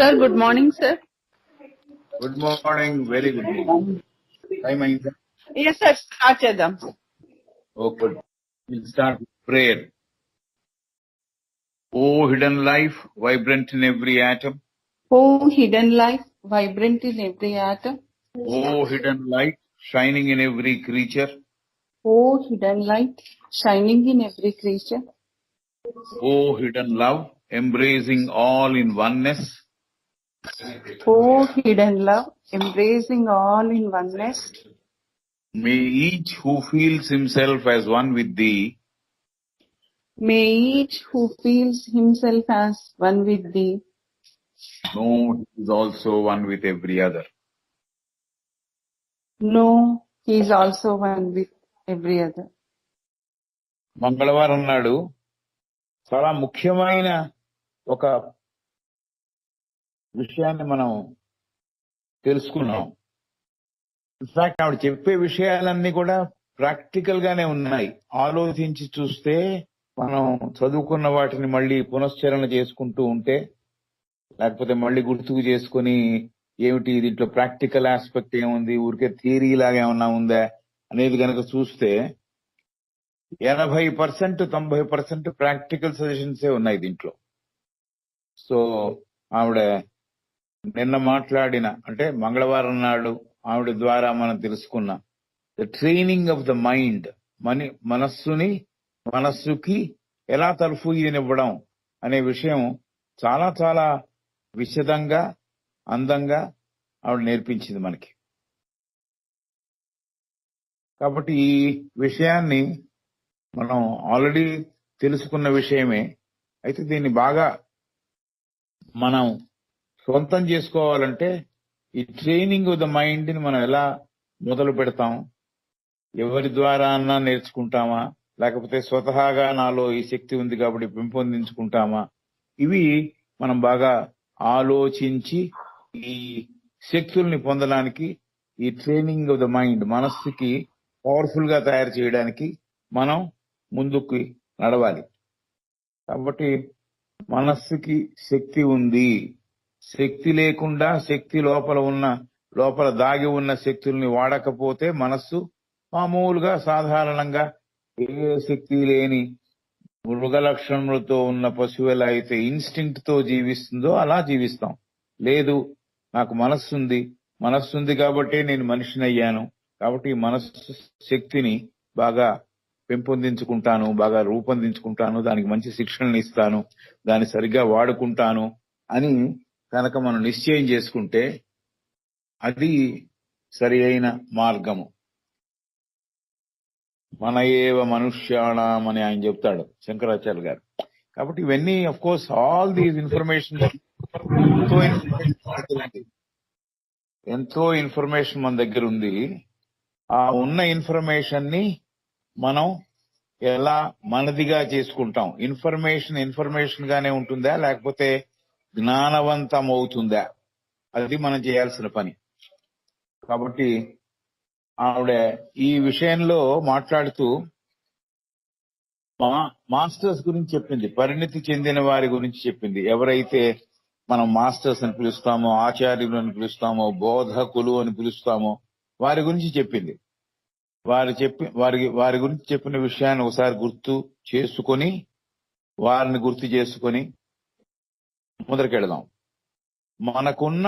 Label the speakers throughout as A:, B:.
A: Sir, good morning, sir.
B: Good morning, very good morning. Time aయిందా?
A: Yes, sir. Start చేద్దాం.
B: Oh, good. We'll start with prayer. Oh, hidden life, vibrant in every atom.
A: Oh, hidden life, vibrant in every atom.
B: Oh, hidden light, shining in every creature.
A: Oh, hidden light, shining in every creature.
B: Oh, hidden love, embracing all in oneness.
A: Oh, hidden love, embracing all in oneness.
B: May each who feels himself as one with thee
A: May each who feels himself as one with thee
B: know he is also one with every other.
A: know he is also one with every other.
B: మంగళవారం నాడు చాలా ముఖ్యమైన ఒక విషయాన్ని మనం తెలుసుకున్నాం. In fact ఆవిడ చెప్పే విషయాలన్నీ కూడా ప్రాక్టికల్ గానే ఉన్నాయి. ఆలోచించి చూస్తే మనం చదువుకున్న వాటిని మళ్ళీ పునశ్చరణ చేసుకుంటూ ఉంటే, లేకపోతే మళ్ళీ గుర్తుకు చేసుకుని ఏమిటి దీంట్లో ప్రాక్టికల్ ఆస్పెక్ట్ ఏముంది, ఊరికే థియరీ లాగా ఏమన్నా ఉందా అనేది కనుక చూస్తే 80% 90% ప్రాక్టికల్ సజెషన్సే ఉన్నాయి దీంట్లో. సో ఆవిడ నిన్న మాట్లాడిన అంటే మంగళవారం నాడు ఆవిడ ద్వారా మనం తెలుసుకున్న the training of the mind, మనస్సుకి ఎలా తర్ఫీదునివ్వడం అనే విషయం చాలా చాలా విశదంగా అందంగా ఆవిడ నేర్పించింది మనకి. కాబట్టి ఈ విషయాన్ని మనం ఆల్రెడీ తెలుసుకున్న విషయమే, అయితే దీన్ని బాగా మనం సొంతం చేసుకోవాలంటే ఈ ట్రైనింగ్ ఆఫ్ ద మైండ్ ని మనం ఎలా మొదలు పెడతాం, ఎవరి ద్వారా అన్నా నేర్చుకుంటామా, లేకపోతే స్వతహాగా నాలో ఈ శక్తి ఉంది కాబట్టి పెంపొందించుకుంటామా, ఇవి మనం బాగా ఆలోచించి ఈ శక్తుల్ని పొందడానికి ఈ ట్రైనింగ్ ఆఫ్ ద మైండ్ మనస్సుకి పవర్ఫుల్ గా తయారు చేయడానికి మనం ముందుకు నడవాలి. కాబట్టి మనస్సుకి శక్తి ఉంది, శక్తి లేకుండా శక్తి లోపల దాగి ఉన్న శక్తుల్ని వాడకపోతే మనస్సు మామూలుగా సాధారణంగా ఏ శక్తి లేని మృగ లక్షణములతో ఉన్న పశువు ఎలా అయితే ఇన్స్టింక్ట్ తో జీవిస్తుందో అలా జీవిస్తాం. లేదు, నాకు మనస్సు ఉంది కాబట్టి నేను మనిషిని అయ్యాను, కాబట్టి ఈ మనస్సు శక్తిని బాగా పెంపొందించుకుంటాను, బాగా రూపొందించుకుంటాను, దానికి మంచి శిక్షణను ఇస్తాను, దాన్ని సరిగ్గా వాడుకుంటాను అని కనుక మనం నిశ్చయం చేసుకుంటే అది సరి అయిన మార్గము. మన ఏవ మనుష్యాణం అని ఆయన చెప్తాడు శంకరాచార్య గారు. కాబట్టి ఇవన్నీ of course all these information ఎంతో ఇన్ఫర్మేషన్ మన దగ్గర ఉంది. ఆ ఉన్న ఇన్ఫర్మేషన్ ని మనం ఎలా మనదిగా చేసుకుంటాం, ఇన్ఫర్మేషన్ గానే ఉంటుందా లేకపోతే జ్ఞానవంతం అవుతుందా, అది మనం చేయాల్సిన పని. కాబట్టి ఆవిడ ఈ విషయంలో మాట్లాడుతూ మాస్టర్స్ గురించి చెప్పింది, పరిణితి చెందిన వారి గురించి చెప్పింది. ఎవరైతే మనం మాస్టర్స్ అని పిలుస్తామో, ఆచార్యులు అని పిలుస్తామో, బోధకులు అని పిలుస్తామో వారి గురించి చెప్పింది. వారి గురించి చెప్పిన విషయాన్ని ఒకసారి గుర్తు చేసుకొని ముందరికెడదాం. మనకున్న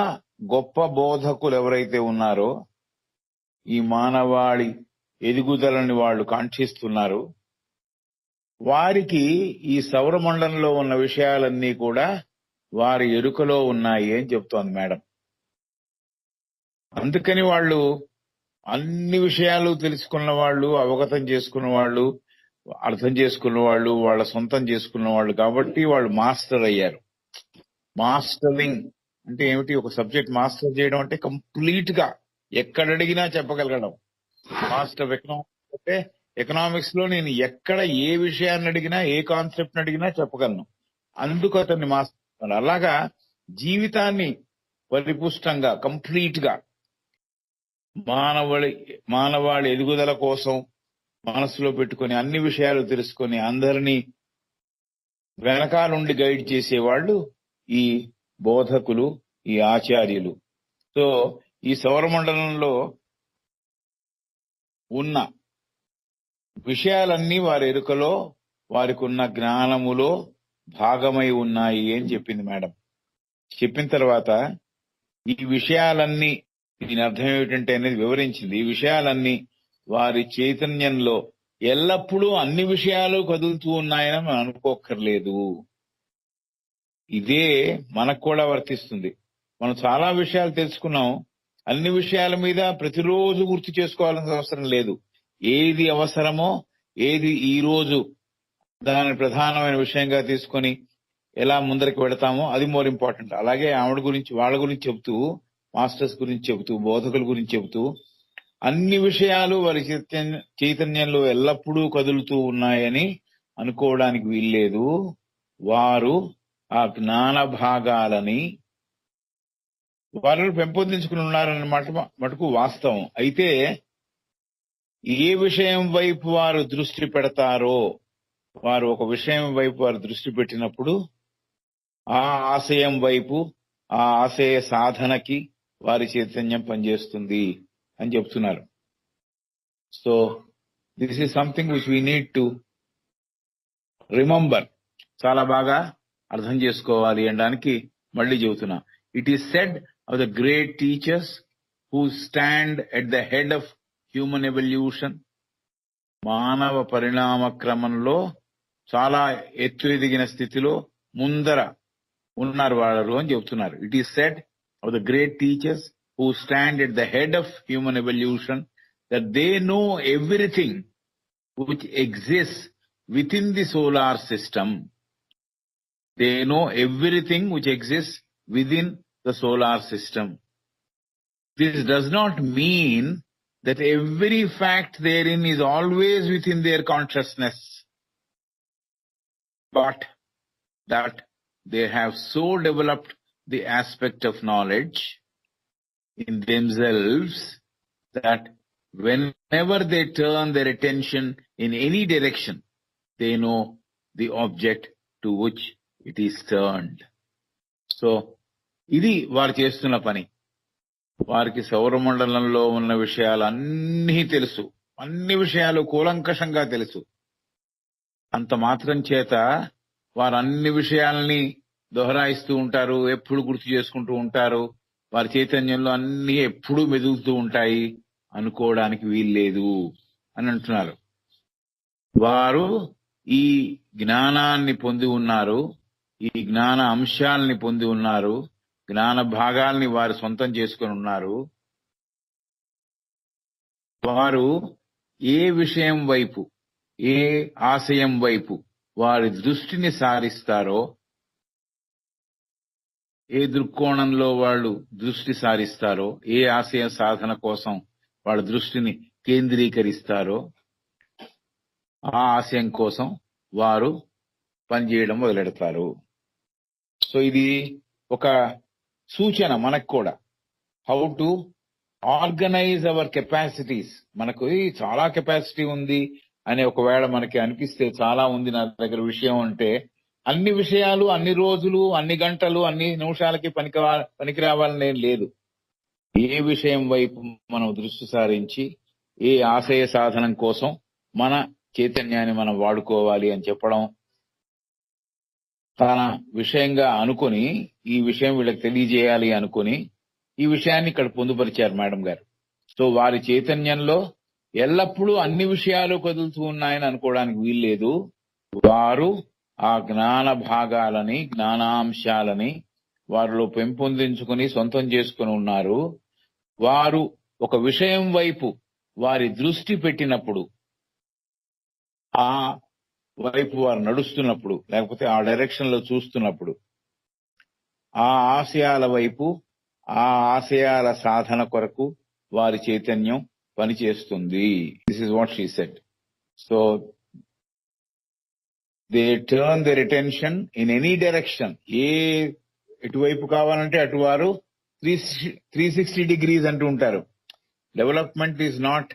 B: గొప్ప బోధకులు ఎవరైతే ఉన్నారో, ఈ మానవాళి ఎదుగుదలని వాళ్ళు కాంక్షిస్తున్నారు, వారికి ఈ సౌరమండలంలో ఉన్న విషయాలన్నీ కూడా వారి ఎరుకలో ఉన్నాయి అని చెప్తోంది మేడం. అందుకని వాళ్ళు అన్ని విషయాలు తెలుసుకున్న వాళ్ళు, అవగతం చేసుకున్న వాళ్ళు, అర్థం చేసుకున్న వాళ్ళు, వాళ్ళ సొంతం చేసుకున్న వాళ్ళు కాబట్టి వాళ్ళు మాస్టర్ అయ్యారు. మాస్టరింగ్ అంటే ఏమిటి? ఒక సబ్జెక్ట్ మాస్టర్ చేయడం అంటే కంప్లీట్ గా ఎక్కడ అడిగినా చెప్పగలగడం. మాస్టర్ ఆఫ్ ఎకనామిక్స్ అంటే ఎకనామిక్స్ లో నేను ఎక్కడ ఏ విషయాన్ని అడిగినా, ఏ కాన్సెప్ట్ అడిగినా చెప్పగలను, అందుకు అతన్ని మాస్టర్. అలాగా జీవితాన్ని పరిపుష్టంగా కంప్లీట్ గా మానవాళి ఎదుగుదల కోసం మనసులో పెట్టుకుని అన్ని విషయాలు తెలుసుకొని అందరినీ వెనకాలండి గైడ్ చేసేవాళ్ళు ఈ బోధకులు, ఈ ఆచార్యులు. సో ఈ సౌరమండలంలో ఉన్న విషయాలన్నీ వారి ఎరుకలో, వారికి ఉన్న జ్ఞానములో భాగమై ఉన్నాయి అని చెప్పింది మేడం. చెప్పిన తర్వాత ఈ విషయాలన్నీ, దీని అర్థం ఏమిటంటే అనేది వివరించింది. ఈ విషయాలన్నీ వారి చైతన్యంలో ఎల్లప్పుడూ అన్ని విషయాలు కదులుతూ ఉన్నాయని మనం అనుకోక్కర్లేదు. ఇదే మనకు కూడా వర్తిస్తుంది. మనం చాలా విషయాలు తెలుసుకున్నాం. అన్ని విషయాల మీద ప్రతిరోజు గుర్తు చేసుకోవాల్సిన అవసరం లేదు. ఏది అవసరమో, ఏది ఈ రోజు దాని ప్రధానమైన విషయంగా తీసుకొని ఎలా ముందరికి వెళతామో అది మోర్ ఇంపార్టెంట్. అలాగే ఆవిడ గురించి, వాళ్ళ గురించి చెబుతూ, మాస్టర్స్ గురించి చెబుతూ, బోధకుల గురించి చెబుతూ, అన్ని విషయాలు వారి చైతన్యంలో ఎల్లప్పుడూ కదులుతూ ఉన్నాయని అనుకోవడానికి వీల్లేదు. వారు ఆ జ్ఞాన భాగాలని వారు పెంపొందించుకుని ఉన్నారన్నమాట మటుకు వాస్తవం. అయితే ఏ విషయం వైపు వారు దృష్టి పెడతారో, వారు ఒక విషయం వైపు వారు దృష్టి పెట్టినప్పుడు ఆ ఆశయం వైపు, ఆ ఆశయ సాధనకి వారి చైతన్యం పనిచేస్తుంది అని చెప్తున్నారు. So this is something which we need to remember. చాలా బాగా అర్థం చేసుకోవాలి అనడానికి మళ్ళీ చెబుతున్నా. It is said of the great teachers who stand at the head of human evolution. మానవ పరిణామ క్రమంలో చాలా ఎత్తు ఎదిగిన స్థితిలో ముందర ఉన్నారు వారు అని చెబుతున్నారు. It is said of the great teachers who stand at the head of human evolution that they know everything which exists within the solar system. They know everything which exists within the solar system. This does not mean that every fact therein is always within their consciousness, but that they have so developed the aspect of knowledge in themselves that whenever they turn their attention in any direction, they know the object to which it is turned. So, ఇది వారు చేస్తున్న పని. వారికి సౌరమండలంలో ఉన్న విషయాలు అన్నీ తెలుసు, అన్ని విషయాలు కూలంకషంగా తెలుసు. అంత మాత్రం చేత వారు అన్ని విషయాలని దొహరాయిస్తూ ఉంటారు, ఎప్పుడు గుర్తు చేసుకుంటూ ఉంటారు, వారి చైతన్యంలో అన్ని ఎప్పుడూ మెదులుతూ ఉంటాయి అనుకోవడానికి వీల్లేదు అని అంటున్నారు. వారు ఈ జ్ఞానాన్ని పొంది ఉన్నారు, ఈ జ్ఞాన అంశాలని పొంది ఉన్నారు, జ్ఞాన భాగాల్ని వారు సొంతం చేసుకుని ఉన్నారు. వారు ఏ విషయం వైపు, ఏ ఆశయం వైపు వారి దృష్టిని సారిస్తారో, ఏ దృక్కోణంలో వాళ్ళు దృష్టి సారిస్తారో, ఏ ఆశయ సాధన కోసం వాళ్ళ దృష్టిని కేంద్రీకరిస్తారో, ఆ ఆశయం కోసం వారు పనిచేయడం మొదలెడతారు. సో ఇది ఒక సూచన మనకు కూడా, how to organize our capacities. మనకు చాలా కెపాసిటీ ఉంది అని ఒకవేళ మనకి అనిపిస్తే, చాలా ఉంది నా దగ్గర విషయం అంటే, అన్ని విషయాలు అన్ని రోజులు అన్ని గంటలు అన్ని నిమిషాలకి పనికి రావాలని లేదు. ఏ విషయం వైపు మనం దృష్టి సారించి ఏ ఆశయ సాధనం కోసం మన చైతన్యాన్ని మనం వాడుకోవాలి అని చెప్పడం, తన విషయంగా అనుకుని ఈ విషయం వీళ్ళకి తెలియజేయాలి అనుకుని ఈ విషయాన్ని ఇక్కడ పొందుపరిచారు మేడం గారు. సో వారి చైతన్యంలో ఎల్లప్పుడూ అన్ని విషయాలు కదులుతూ ఉన్నాయని అనుకోవడానికి వీల్లేదు. వారు ఆ జ్ఞాన భాగాలని, జ్ఞానాంశాలని వారిలో పెంపొందించుకుని సొంతం చేసుకుని ఉన్నారు. వారు ఒక విషయం వైపు వారి దృష్టి పెట్టినప్పుడు, ఆ వైపు వారు నడుస్తున్నప్పుడు, లేకపోతే ఆ డైరెక్షన్ లో చూస్తున్నప్పుడు, ఆ ఆశయాల వైపు, ఆ ఆశయాల సాధన కొరకు వారి చైతన్యం పనిచేస్తుంది. This is what she said. So they turn their attention in any direction. ఏ ఎటువైపు కావాలంటే అటు వారు 360 degrees అంటూ ఉంటారు. Development is not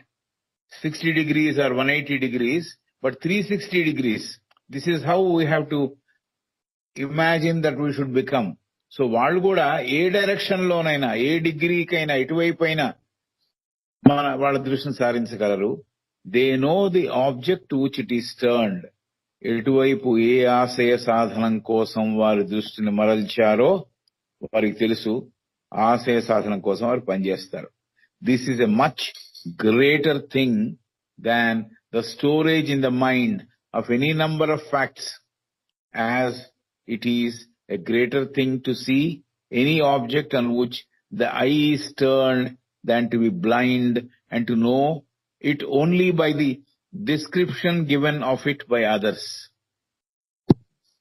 B: 60 degrees or 180 degrees, but 360 degrees. This is how we have to imagine that we should become. So వాళ్ళు కూడా ఏ direction లోనైనా ఏ డిగ్రీకైనా ఎటువైపు అయినా వాళ్ళ దృష్టిని సారించగలరు. They know the object which it is turned. ఎటువైపు ఏ ఆశయ సాధనం కోసం వారి దృష్టిని మరల్చారో వారికి తెలుసు. ఆశయ సాధనం కోసం వారు పనిచేస్తారు. This is a much greater thing than the storage in the mind of any number of facts, as it is a greater thing to see any object on which the eye is turned than to be blind and to know it only by the description given of it by others.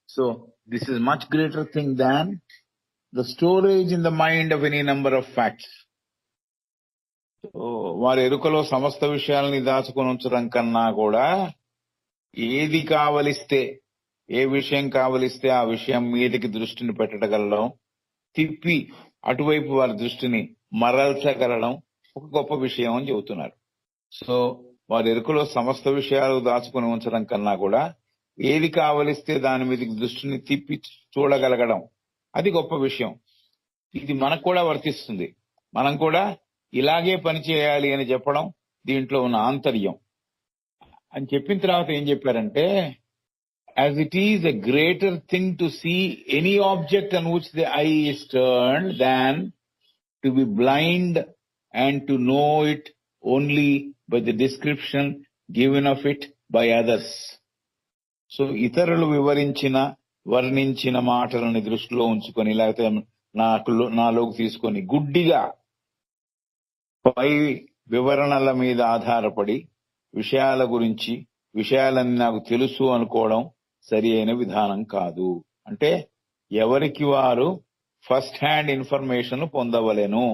B: So this is much greater thing than the storage in the mind of any number of facts. So వారి ఎరుకలో సమస్త విషయాలని దాచుకొని ఉంచడం కన్నా కూడా ఏది కావలిస్తే, ఏ విషయం కావలిస్తే ఆ విషయం మీదకి దృష్టిని పెట్టగలడం, తిప్పి అటువైపు వారి దృష్టిని మరల్చగలడం ఒక గొప్ప విషయం అని చెబుతున్నారు. సో వారి ఎరుకలో సమస్త విషయాలు దాచుకుని ఉంచడం కన్నా కూడా ఏది కావలిస్తే దాని మీదకి దృష్టిని తిప్పి చూడగలగడం అది గొప్ప విషయం. ఇది మనకు కూడా వర్తిస్తుంది. మనం కూడా ఇలాగే పని చేయాలి అని చెప్పడం దీంట్లో ఉన్న ఆంతర్యం. అని చెప్పిన తర్వాత ఏం చెప్పారంటే, as it is a greater thing to see any object on which the eye is turned than to be blind and to know it only by the description given of it by others. So ఇతరులు వివరించిన వర్ణించిన మాటలను దృష్టిలో ఉంచుకొని లేకపోతే నాలోకి తీసుకొని గుడ్డిగా పై వివరణల మీద ఆధారపడి విషయాల గురించి విషయాలన్నీ నాకు తెలుసు అనుకోవడం సరి అయిన విధానం కాదు. అంటే ఎవరికి వారు ఫస్ట్ హ్యాండ్ ఇన్ఫర్మేషన్ పొందవలెను.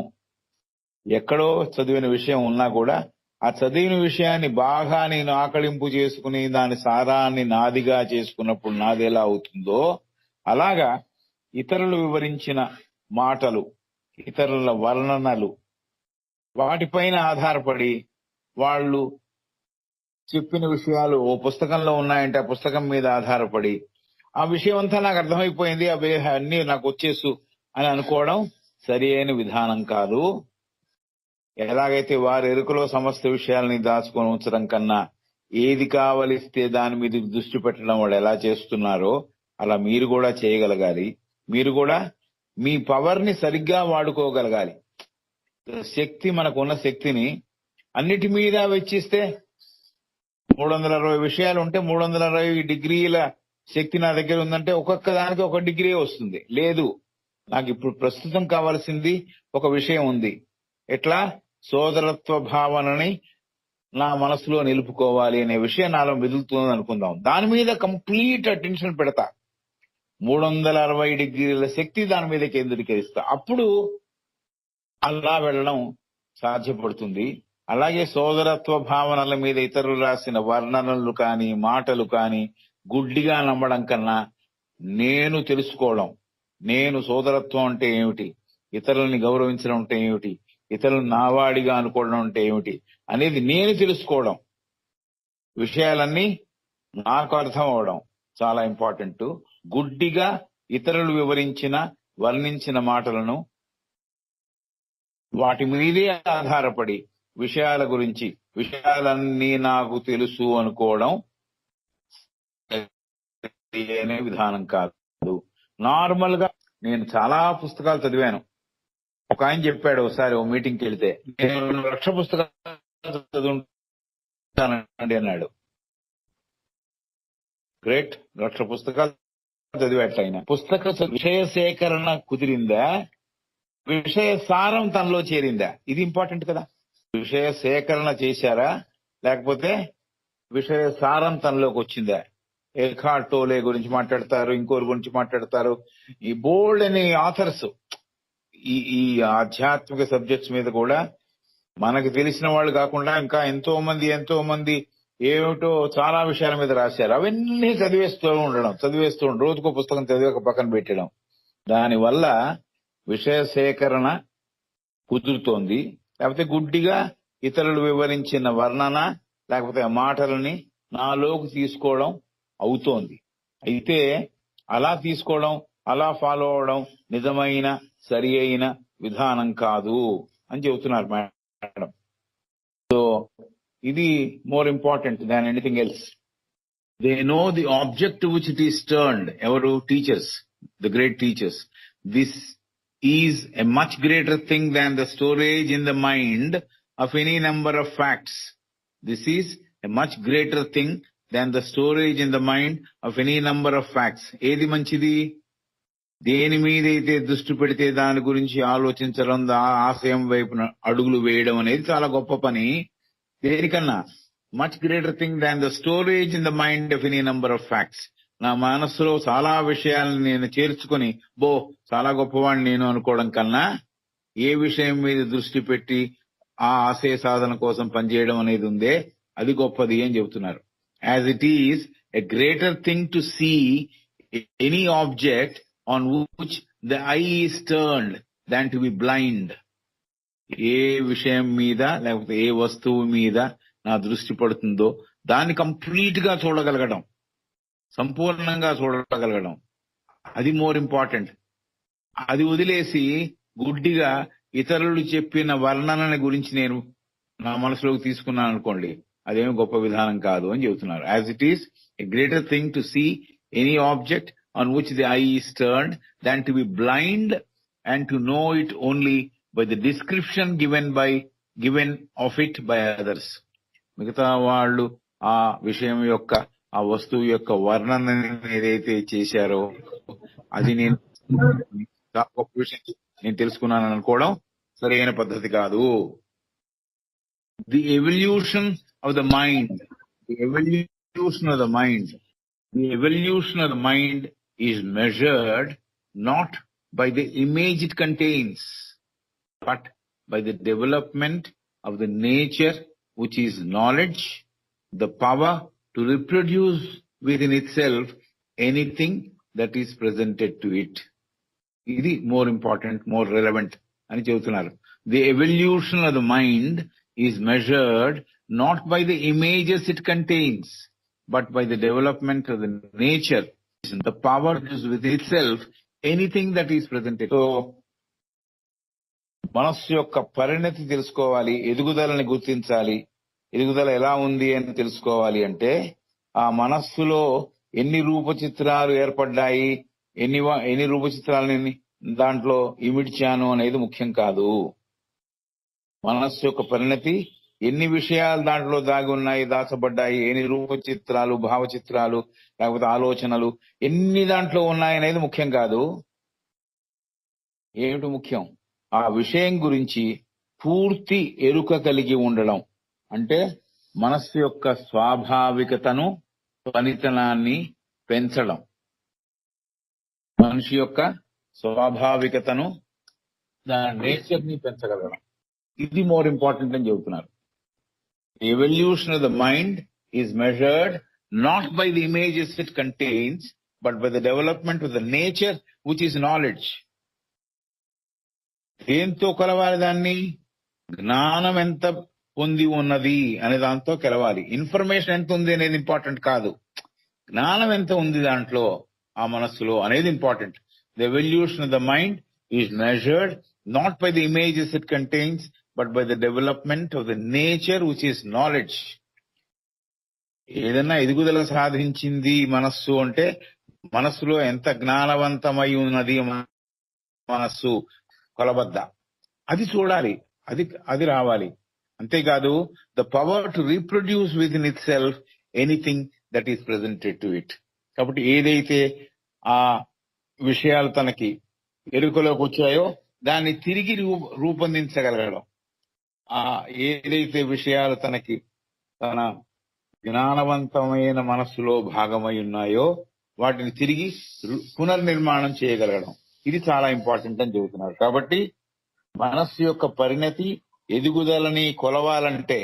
B: ఎక్కడో చదివిన విషయం ఉన్నా కూడా ఆ చదివిన విషయాన్ని బాగా నేను ఆకళింపు చేసుకుని దాని సారాన్ని నాదిగా చేసుకున్నప్పుడు నాది ఎలా అవుతుందో అలాగా ఇతరులు వివరించిన మాటలు, ఇతరుల వర్ణనలు, వాటిపైన ఆధారపడి వాళ్ళు చెప్పిన విషయాలు ఓ పుస్తకంలో ఉన్నాయంటే ఆ పుస్తకం మీద ఆధారపడి ఆ విషయం అంతా నాకు అర్థమైపోయింది, అన్నీ నాకు వచ్చేసు అని అనుకోవడం సరి అయిన విధానం కాదు. ఎలాగైతే వారి ఎరుకలో సమస్త విషయాలని దాచుకొని ఉంచడం కన్నా ఏది కావలిస్తే దాని మీద దృష్టి పెట్టడం వాళ్ళు ఎలా చేస్తున్నారో అలా మీరు కూడా చేయగలగాలి. మీరు కూడా మీ పవర్ ని సరిగ్గా వాడుకోగలగాలి. శక్తి, మనకున్న శక్తిని అన్నిటి మీద వెచ్చిస్తే 360 విషయాలు ఉంటే 360 డిగ్రీల శక్తి నా దగ్గర ఉందంటే ఒక్కొక్క దానికి 1 డిగ్రీ వస్తుంది. లేదు, నాకు ఇప్పుడు ప్రస్తుతం కావాల్సింది ఒక విషయం ఉంది. ఎట్లా సోదరత్వ భావనని నా మనసులో నిలుపుకోవాలి అనే విషయం నాలో మెదులుతుంది అనుకుందాం. దాని మీద కంప్లీట్ అటెన్షన్ పెడతా, 360 డిగ్రీల శక్తి దాని మీద కేంద్రీకరిస్తా. అప్పుడు అలా వెళ్ళడం సాధ్యపడుతుంది. అలాగే సోదరత్వ భావనల మీద ఇతరులు రాసిన వర్ణనలు కానీ మాటలు కానీ గుడ్డిగా నమ్మడం కన్నా నేను తెలుసుకోవడం, నేను సోదరత్వం అంటే ఏమిటి, ఇతరులని గౌరవించడం అంటే ఏమిటి, ఇతరులను నావాడిగా అనుకోవడం అంటే ఏమిటి అనేది నేను తెలుసుకోవడం, విషయాలన్నీ నాకు అర్థం అవడం చాలా ఇంపార్టెంట్. గుడ్డిగా ఇతరులు వివరించిన వర్ణించిన మాటలను వాటి మీదే ఆధారపడి విషయాల గురించి విషయాలన్నీ నాకు తెలుసు అనుకోవడం అనే విధానం కాదు. నార్మల్ గా నేను చాలా పుస్తకాలు చదివాను. ఒక ఆయన చెప్పాడు ఒకసారి ఓ మీటింగ్కి వెళ్తే, నేను 2,00,000 పుస్తకాలు చదువుతానండి అన్నాడు. గ్రేట్, 1,00,000 పుస్తకాలు చదివాట ఆయన. పుస్తక విషయ సేకరణ కుదిరిందా, విషయ సారం తనలో చేరిందా? ఇది ఇంపార్టెంట్ కదా. విషయ సేకరణ చేశారా, లేకపోతే విషయ సారం తనలోకి వచ్చిందా? ఎఖార్ట్ టోలే గురించి మాట్లాడతారు, ఇంకోరి గురించి మాట్లాడతారు. ఈ బోల్డ్ అనే ఆథర్స్ ఈ ఆధ్యాత్మిక సబ్జెక్ట్స్ మీద కూడా మనకు తెలిసిన వాళ్ళు కాకుండా ఇంకా ఎంతో మంది ఏమిటో చాలా విషయాల మీద రాశారు. అవన్నీ చదివేస్తూ ఉండడం, రోజుకో పుస్తకం చదివేక పక్కన పెట్టడం. దానివల్ల విషయ సేకరణ కుదురుతోంది. లేకపోతే గుడ్డిగా ఇతరులు వివరించిన వర్ణన లేకపోతే మాటలని నాలోకి తీసుకోవడం అవుతోంది. అయితే అలా తీసుకోవడం అలా ఫాలో అవడం నిజమైన సరి అయిన విధానం కాదు అని చెబుతున్నారు మేడం. సో ఇది more important than anything else. They know the object to which it is turned. Evaru teachers, the great teachers. This is a much greater thing than the storage in the mind of any number of facts. This is a much greater thing than the storage in the mind of any number of facts. ఏది మంచిది? దేని మీదైతే దృష్టి పెడితే దాని గురించి ఆలోచించడం, ఆశయం వైపున అడుగులు వేయడం అనేది చాలా గొప్ప పని. దేనికన్నా much greater thing than the storage in the mind of any number of facts. నా మనస్సులో చాలా విషయాలను నేను చేర్చుకొని చాలా గొప్పవాడిని నేను అనుకోవడం కన్నా ఏ విషయం మీద దృష్టి పెట్టి ఆ ఆశయ సాధన కోసం పనిచేయడం అనేది ఉందే అది గొప్పది అని చెబుతున్నారు. As it is a greater thing to see any object on which the eye is turned than to be blind. ఏ విషయం మీద లేకపోతే ఏ వస్తువు మీద నా దృష్టి పడుతుందో దాన్ని కంప్లీట్ గా చూడగలగడం, సంపూర్ణంగా చూడగలగడం, అది మోర్ ఇంపార్టెంట్. అది వదిలేసి గుడ్డిగా ఇతరులు చెప్పిన వర్ణనని గురించి నేను నా మనసులోకి తీసుకున్నాను అనుకోండి, అదేమి గొప్ప విధానం కాదు అని చెబుతున్నారు. As it is a greater thing to see any object on which the eye is turned than to be blind and to know it only by the description given of it by others. మిగతా వాళ్ళు ఆ విషయం యొక్క, ఆ వస్తువు యొక్క వర్ణన ఏదైతే చేశారో అది నేను గొప్ప విషయం నేను తెలుసుకున్నాను అనుకోవడం సరైన పద్ధతి కాదు. The evolution of the mind, the evolution of the mind, the evolution of the mind is measured not by the image it contains but by the development of the nature which is knowledge, the power to reproduce within itself anything that is presented to it. Idi more important, more relevant ani chebutunnaru. The evolution of the mind is measured not by the images it contains, but by the development of the nature, the power to produce within itself anything that is presented. So మనస్సు యొక్క పరిణతి తెలుసుకోవాలి, ఎదుగుదలని గుర్తించాలి. ఎదుగుదల ఎలా ఉంది అని తెలుసుకోవాలి అంటే ఆ మనస్సులో ఎన్ని రూపచిత్రాలు ఏర్పడ్డాయి, ఎన్ని రూపచిత్రాలని దాంట్లో ఇమిడ్చాను అనేది ముఖ్యం కాదు. మనస్సు యొక్క పరిణతి, ఎన్ని విషయాలు దాంట్లో దాగి ఉన్నాయి, దాచబడ్డాయి, ఎన్ని రూపచిత్రాలు, భావచిత్రాలు లేకపోతే ఆలోచనలు ఎన్ని దాంట్లో ఉన్నాయనేది ముఖ్యం కాదు. ఏమిటి ముఖ్యం? ఆ విషయం గురించి పూర్తి ఎరుక కలిగి ఉండడం. అంటే మనస్సు యొక్క స్వాభావికతను, పనితనాన్ని పెంచడం. మనిషి యొక్క స్వాభావికతను, దాని నేచర్ ని పెంచగలగడం. ఇది మోర్ ఇంపార్టెంట్ అని చెబుతున్నారు. Evolution of the mind is measured not by the images it contains but by the development of the nature which is knowledge. దేంతో కొలవాలి దాన్ని? జ్ఞానం ఎంత పొంది ఉన్నది అనే దాంతో కొలవాలి. ఇన్ఫర్మేషన్ ఎంత ఉంది అనేది ఇంపార్టెంట్ కాదు, జ్ఞానం ఎంత ఉంది దాంట్లో ఆ మనస్సులో అనేది important. The evolution of the mind is measured not by the images it contains but by the development of the nature which is knowledge. ఏదైనా ఎదుగుదల సాధించింది మనస్సు అంటే మనస్సులో ఎంత జ్ఞానవంతమై ఉన్నది మనస్సు కొలబద్ద, అది చూడాలి, అది రావాలి. అంతేకాదు the power to reproduce with in it self anything that is presented to it. కాబట్టి ఏదైతే ఆ విషయాలు తనకి ఎరుకలోకి వచ్చాయో దాన్ని తిరిగి రూపొందించగలగడం. ఆ ఏదైతే విషయాలు తనకి తన జ్ఞానవంతమైన మనస్సులో భాగమై ఉన్నాయో వాటిని తిరిగి పునర్నిర్మాణం చేయగలగడం. ఇది చాలా ఇంపార్టెంట్ అని చెబుతున్నారు. కాబట్టి మనస్సు యొక్క పరిణతి, ఎదుగుదలని కొలవాలంటే,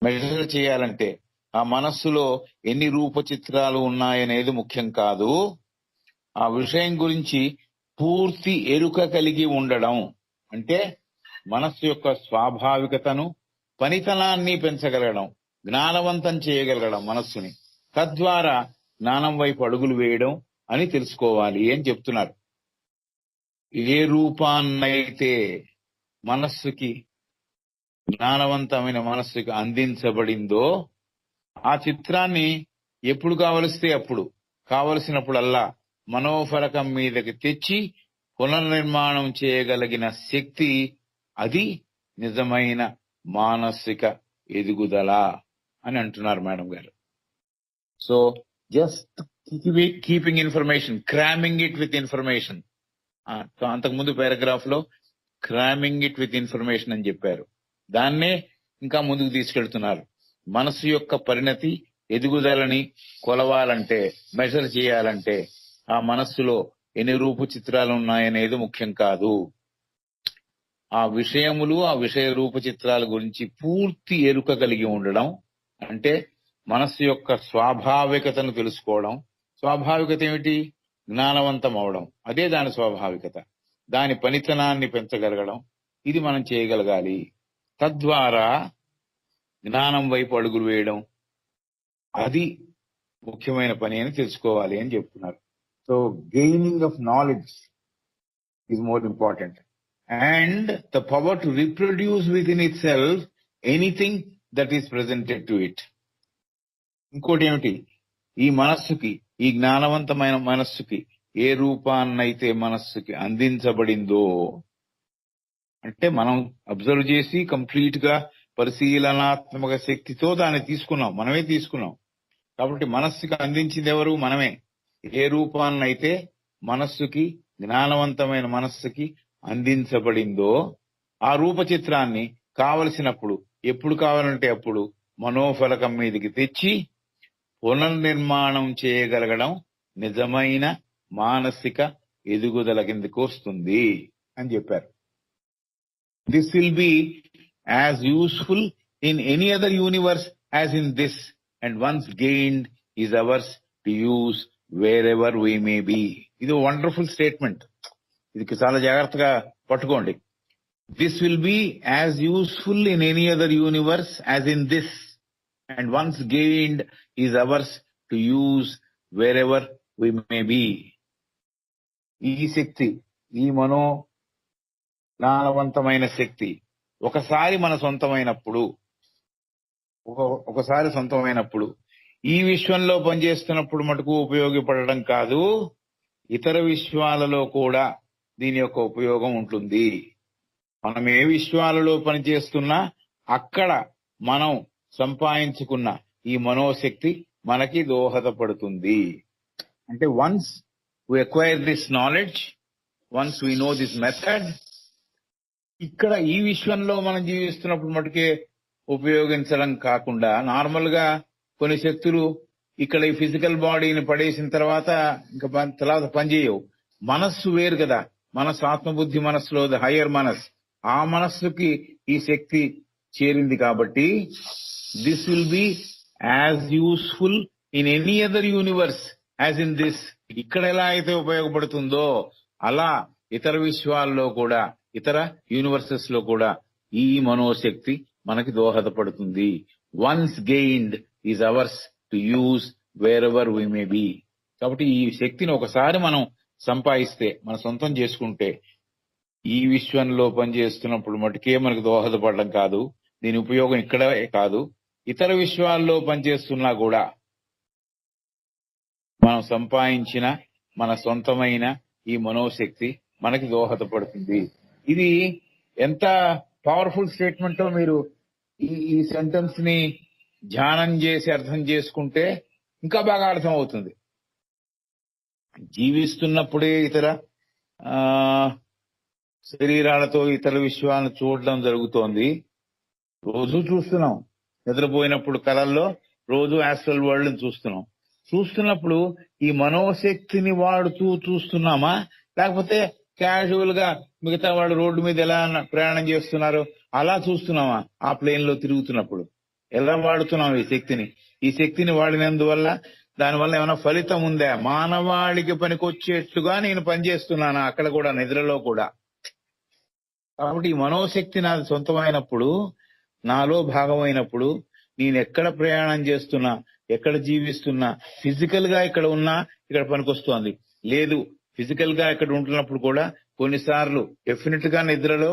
B: మెజర్ చేయాలంటే ఆ మనస్సులో ఎన్ని రూపచిత్రాలు ఉన్నాయనేది ముఖ్యం కాదు. ఆ విషయం గురించి పూర్తి ఎరుక కలిగి ఉండడం. అంటే మనస్సు యొక్క స్వాభావికతను, పనితనాన్ని పెంచగలగడం, జ్ఞానవంతం చేయగలగడం మనస్సుని. తద్వారా జ్ఞానం వైపు అడుగులు వేయడం అని తెలుసుకోవాలి అని చెప్తున్నారు. ఏ రూపాన్నైతే మనస్సుకి, జ్ఞానవంతమైన మనస్సుకి అందించబడిందో ఆ చిత్రాన్ని ఎప్పుడు కావలిస్తే అప్పుడు, కావలసినప్పుడల్లా మనోఫలకం మీదకి తెచ్చి పునర్నిర్మాణం చేయగలిగిన శక్తి, అది నిజమైన మానసిక ఎదుగుదల అని అంటున్నారు మేడం గారు. So just keeping information, cramming it with information. అంతకుముందు పారాగ్రాఫ్ లో క్రామింగ్ ఇట్ విత్ ఇన్ఫర్మేషన్ అని చెప్పారు. దాన్నే ఇంకా ముందుకు తీసుకెళ్తున్నారు. మనసు యొక్క పరిణతి, ఎదుగుదలని కొలవాలంటే, మెజర్ చేయాలంటే ఆ మనస్సులో ఎన్ని రూపు చిత్రాలు ఉన్నాయనేది ముఖ్యం కాదు. ఆ విషయములు, ఆ విషయ రూప చిత్రాల గురించి పూర్తి ఎరుక కలిగి ఉండడం, అంటే మనస్సు యొక్క స్వాభావికతను తెలుసుకోవడం. స్వాభావికత ఏమిటి? జ్ఞానవంతం అవడం. అదే దాని స్వాభావికత. దాని పనితనాన్ని పెంచగలగడం, ఇది మనం చేయగలగాలి. తద్వారా జ్ఞానం వైపు అడుగులు వేయడం, అది ముఖ్యమైన పని అని తెలుసుకోవాలి అని చెప్తున్నారు. So gaining of knowledge is more important. And the power to reproduce with in it self anything that is presented to it. ఇంకోటి ఏమిటి? ఈ మనస్సుకి, ఈ జ్ఞానవంతమైన మనస్సుకి ఏ రూపాన్నైతే మనస్సుకి అందించబడిందో, అంటే మనం అబ్జర్వ్ చేసి కంప్లీట్ గా పరిశీలనాత్మక శక్తితో దాన్ని తీసుకున్నాం, మనమే తీసుకున్నాం. కాబట్టి మనస్సుకి అందించింది ఎవరు? మనమే. ఏ రూపాన్నైతే మనస్సుకి, జ్ఞానవంతమైన మనస్సుకి అందించబడిందో ఆ రూప చిత్రాన్ని కావలసినప్పుడు, ఎప్పుడు కావాలంటే అప్పుడు మనోఫలకం మీదకి తెచ్చి పునర్నిర్మాణం చేయగలగడం నిజమైన మానసిక ఎదుగుదల కిందకు వస్తుంది అని చెప్పారు. This will be as useful in any other universe as in this, and once gained is ours to use wherever we may be. ఇది వండర్ఫుల్ స్టేట్మెంట్. ఇది చాలా జాగ్రత్తగా పట్టుకోండి. This will be as useful in any other universe as in this, and once gained is ours to use wherever we may be. ఈ శక్తి, ఈ మనో జ్ఞానవంతమైన శక్తి ఒకసారి మన సొంతమైనప్పుడు, ఒకసారి సొంతమైనప్పుడు ఈ విశ్వంలో పనిచేస్తున్నప్పుడు మటుకు ఉపయోగపడడం కాదు, ఇతర విశ్వాలలో కూడా దీని యొక్క ఉపయోగం ఉంటుంది. మనం ఏ విశ్వాలలో పనిచేస్తున్నా అక్కడ మనం సంపాదించుకున్న ఈ మనోశక్తి మనకి దోహదపడుతుంది. అంటే once we acquire this knowledge, once we know this method, ఇక్కడ ఈ విశ్వంలో మనం జీవిస్తున్నప్పుడు మటుకే ఉపయోగించడం కాకుండా, నార్మల్ గా కొన్ని శక్తులు ఇక్కడ ఈ ఫిజికల్ బాడీని పడేసిన తర్వాత ఇంకా తర్వాత పనిచేయవు. మనస్సు వేరు కదా, మనస్సు ఆత్మబుద్ధి మనస్సులో హయ్యర్ మనస్, ఆ మనస్సుకి ఈ శక్తి చేరింది. కాబట్టి this will be as useful in any other universe as in this. ఇక్కడ ఎలా అయితే ఉపయోగపడుతుందో అలా ఇతర విశ్వాల్లో కూడా, ఇతర యూనివర్సెస్ లో కూడా ఈ మనోశక్తి మనకి దోహదపడుతుంది. Once gained is ours to use wherever we may be. కాబట్టి ఈ శక్తిని ఒకసారి మనం సంపాదిస్తే, మన సొంతం చేసుకుంటే, ఈ విశ్వంలో పనిచేస్తున్నప్పుడు మటుకే మనకు దోహదపడడం కాదు, దీని ఉపయోగం ఇక్కడే కాదు, ఇతర విశ్వాల్లో పనిచేస్తున్నా కూడా మనం సంపాదించిన మన సొంతమైన ఈ మనోశక్తి మనకి దోహదపడుతుంది. ఇది ఎంత పవర్ఫుల్ స్టేట్మెంటో మీరు ఈ సెంటెన్స్ ని ధ్యానం చేసి అర్థం చేసుకుంటే ఇంకా బాగా అర్థం అవుతుంది. జీవిస్తున్నప్పుడే ఇతర శరీరాలతో ఇతర విశ్వాలను చూడడం జరుగుతోంది. రోజు చూస్తున్నాం, నిద్రపోయినప్పుడు కలల్లో రోజు యాస్ట్రల్ వరల్డ్ చూస్తున్నాం. చూస్తున్నప్పుడు ఈ మనోశక్తిని వాడుతూ చూస్తున్నామా, లేకపోతే క్యాజువల్ గా మిగతా వాళ్ళు రోడ్డు మీద ఎలా ప్రయాణం చేస్తున్నారు అలా చూస్తున్నామా? ఆ ప్లేన్ లో తిరుగుతున్నప్పుడు ఎలా వాడుతున్నాం ఈ శక్తిని? ఈ శక్తిని వాడినందువల్ల దానివల్ల ఏమైనా ఫలితం ఉందా? మానవాళికి పనికొచ్చేట్టుగా నేను పనిచేస్తున్నానా అక్కడ కూడా, నిద్రలో కూడా? కాబట్టి ఈ మనోశక్తి నాది సొంతమైనప్పుడు, నాలో భాగమైనప్పుడు నేను ఎక్కడ ప్రయాణం చేస్తున్నా, ఎక్కడ జీవిస్తున్నా, ఫిజికల్ గా ఇక్కడ ఉన్నా ఇక్కడ పనికొస్తోంది. లేదు, ఫిజికల్ గా ఇక్కడ ఉంటున్నప్పుడు కూడా కొన్నిసార్లు డెఫినెట్ గా నిద్రలో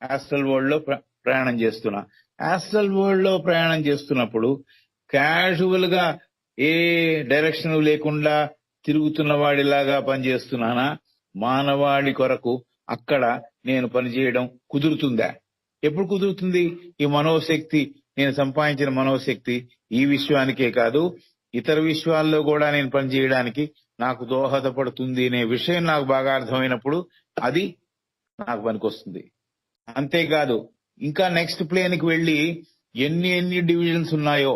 B: ఆస్ట్రల్ వరల్డ్ లో ప్రయాణం చేస్తున్నా. ఆస్ట్రల్ వరల్డ్ లో ప్రయాణం చేస్తున్నప్పుడు క్యాజువల్ గా ఏ డైరెక్షన్ లేకుండా తిరుగుతున్న వాడిలాగా పనిచేస్తున్నానా, మానవాళి కొరకు అక్కడ నేను పనిచేయడం కుదురుతుందా? ఎప్పుడు కుదురుతుంది? ఈ మనోశక్తి, నేను సంపాదించిన మనోశక్తి ఈ విశ్వానికే కాదు ఇతర విశ్వాల్లో కూడా నేను పనిచేయడానికి నాకు దోహదపడుతుంది అనే విషయం నాకు బాగా అర్థమైనప్పుడు అది నాకు పనికొస్తుంది. అంతేకాదు ఇంకా నెక్స్ట్ ప్లేన్ కి వెళ్లి ఎన్ని డివిజన్స్ ఉన్నాయో,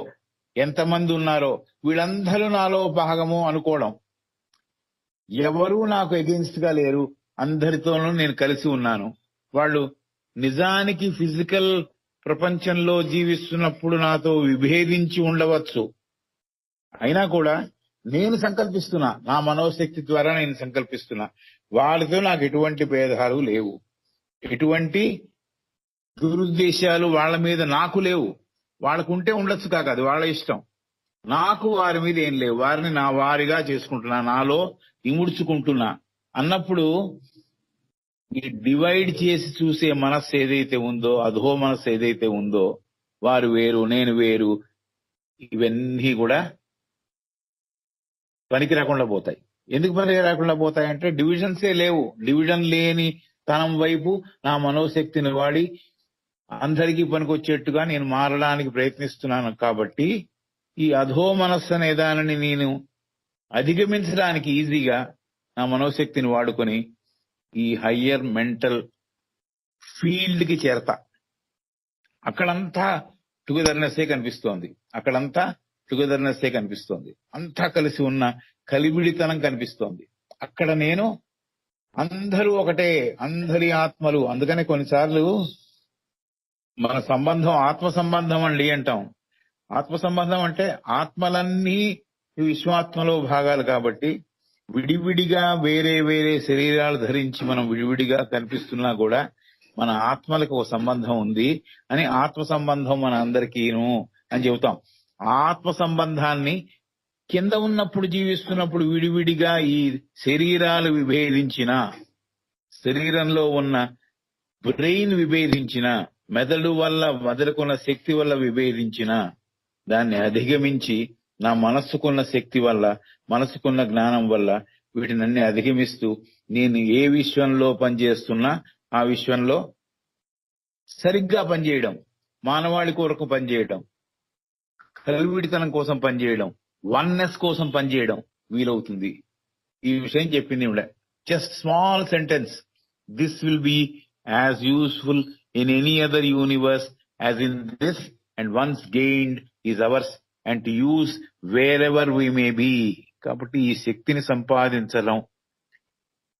B: ఎంతమంది ఉన్నారో వీళ్ళందరూ నాలో భాగము అనుకోవడం. ఎవరూ నాకు ఎగెన్స్ట్ గా లేరు, అందరితోనూ నేను కలిసి ఉన్నాను. వాళ్ళు నిజానికి ఫిజికల్ ప్రపంచంలో జీవిస్తున్నప్పుడు నాతో విభేదించి ఉండవచ్చు, అయినా కూడా నేను సంకల్పిస్తున్నా, నా మనోశక్తి ద్వారా నేను సంకల్పిస్తున్నా. వాళ్ళతో నాకు ఎటువంటి భేదాలు లేవు, ఎటువంటి దురుద్దేశాలు వాళ్ళ మీద నాకు లేవు. వాళ్ళకుంటే ఉండొచ్చు కాక, అది వాళ్ళ ఇష్టం. నాకు వారి మీద ఏం లేవు, వారిని నా వారిగా చేసుకుంటున్నా, నాలో ఇముడ్చుకుంటున్నా అన్నప్పుడు ఈ డివైడ్ చేసి చూసే మనస్సు ఏదైతే ఉందో, అధో మనస్సు ఏదైతే ఉందో, వారు వేరు నేను వేరు, ఇవన్నీ కూడా పనికి రాకుండా పోతాయి. ఎందుకు పనికి రాకుండా పోతాయంటే డివిజన్సే లేవు. డివిజన్ లేని తనం వైపు నా మనోశక్తిని వాడి అందరికీ పనికొచ్చేట్టుగా నేను మారడానికి ప్రయత్నిస్తున్నాను. కాబట్టి ఈ అధో మనస్సు అనే దానిని నేను అధిగమించడానికి ఈజీగా నా మనోశక్తిని వాడుకొని ఈ హయ్యర్ మెంటల్ ఫీల్డ్ కి చేరతా. అక్కడంతా టుగెదర్నెస్సే కనిపిస్తోంది, అక్కడంతా టుగెదర్నెస్సే కనిపిస్తోంది, అంతా కలిసి ఉన్న కలివిడితనం కనిపిస్తోంది. అక్కడ నేను అందరూ ఒకటే, అందరి ఆత్మలు. అందుకనే కొన్నిసార్లు మన సంబంధం ఆత్మ సంబంధం అండి అంటాం. ఆత్మ సంబంధం అంటే ఆత్మలన్నీ విశ్వాత్మలో భాగాలు కాబట్టి విడివిడిగా వేరే వేరే శరీరాలు ధరించి మనం విడివిడిగా కనిపిస్తున్నా కూడా మన ఆత్మలకు ఒక సంబంధం ఉంది అని, ఆత్మ సంబంధం మన అందరికీను అని చెబుతాం. ఆత్మ సంబంధాన్ని కింద ఉన్నప్పుడు జీవిస్తున్నప్పుడు విడివిడిగా ఈ శరీరాలు విభేదించిన, శరీరంలో ఉన్న బ్రెయిన్ విభేదించిన, మెదడు వల్ల మెదడుకున్న శక్తి వల్ల విభేదించిన దాన్ని అధిగమించి నా మనస్సుకున్న శక్తి వల్ల, మనసుకున్న జ్ఞానం వల్ల వీటినన్నీ అధిగమిస్తూ నేను ఏ విశ్వంలో పనిచేస్తున్నా ఆ విశ్వంలో సరిగ్గా పనిచేయడం, మానవాళి కొరకు పనిచేయడం, కలివిడితనం కోసం పనిచేయడం, వన్నెస్ కోసం పనిచేయడం వీలవుతుంది. ఈ విషయం చెప్పింది just small sentence. This will be as useful in any other universe as in this, and once gained is ours and to use wherever we may be. కాబట్టి ఈ శక్తిని సంపాదించడం,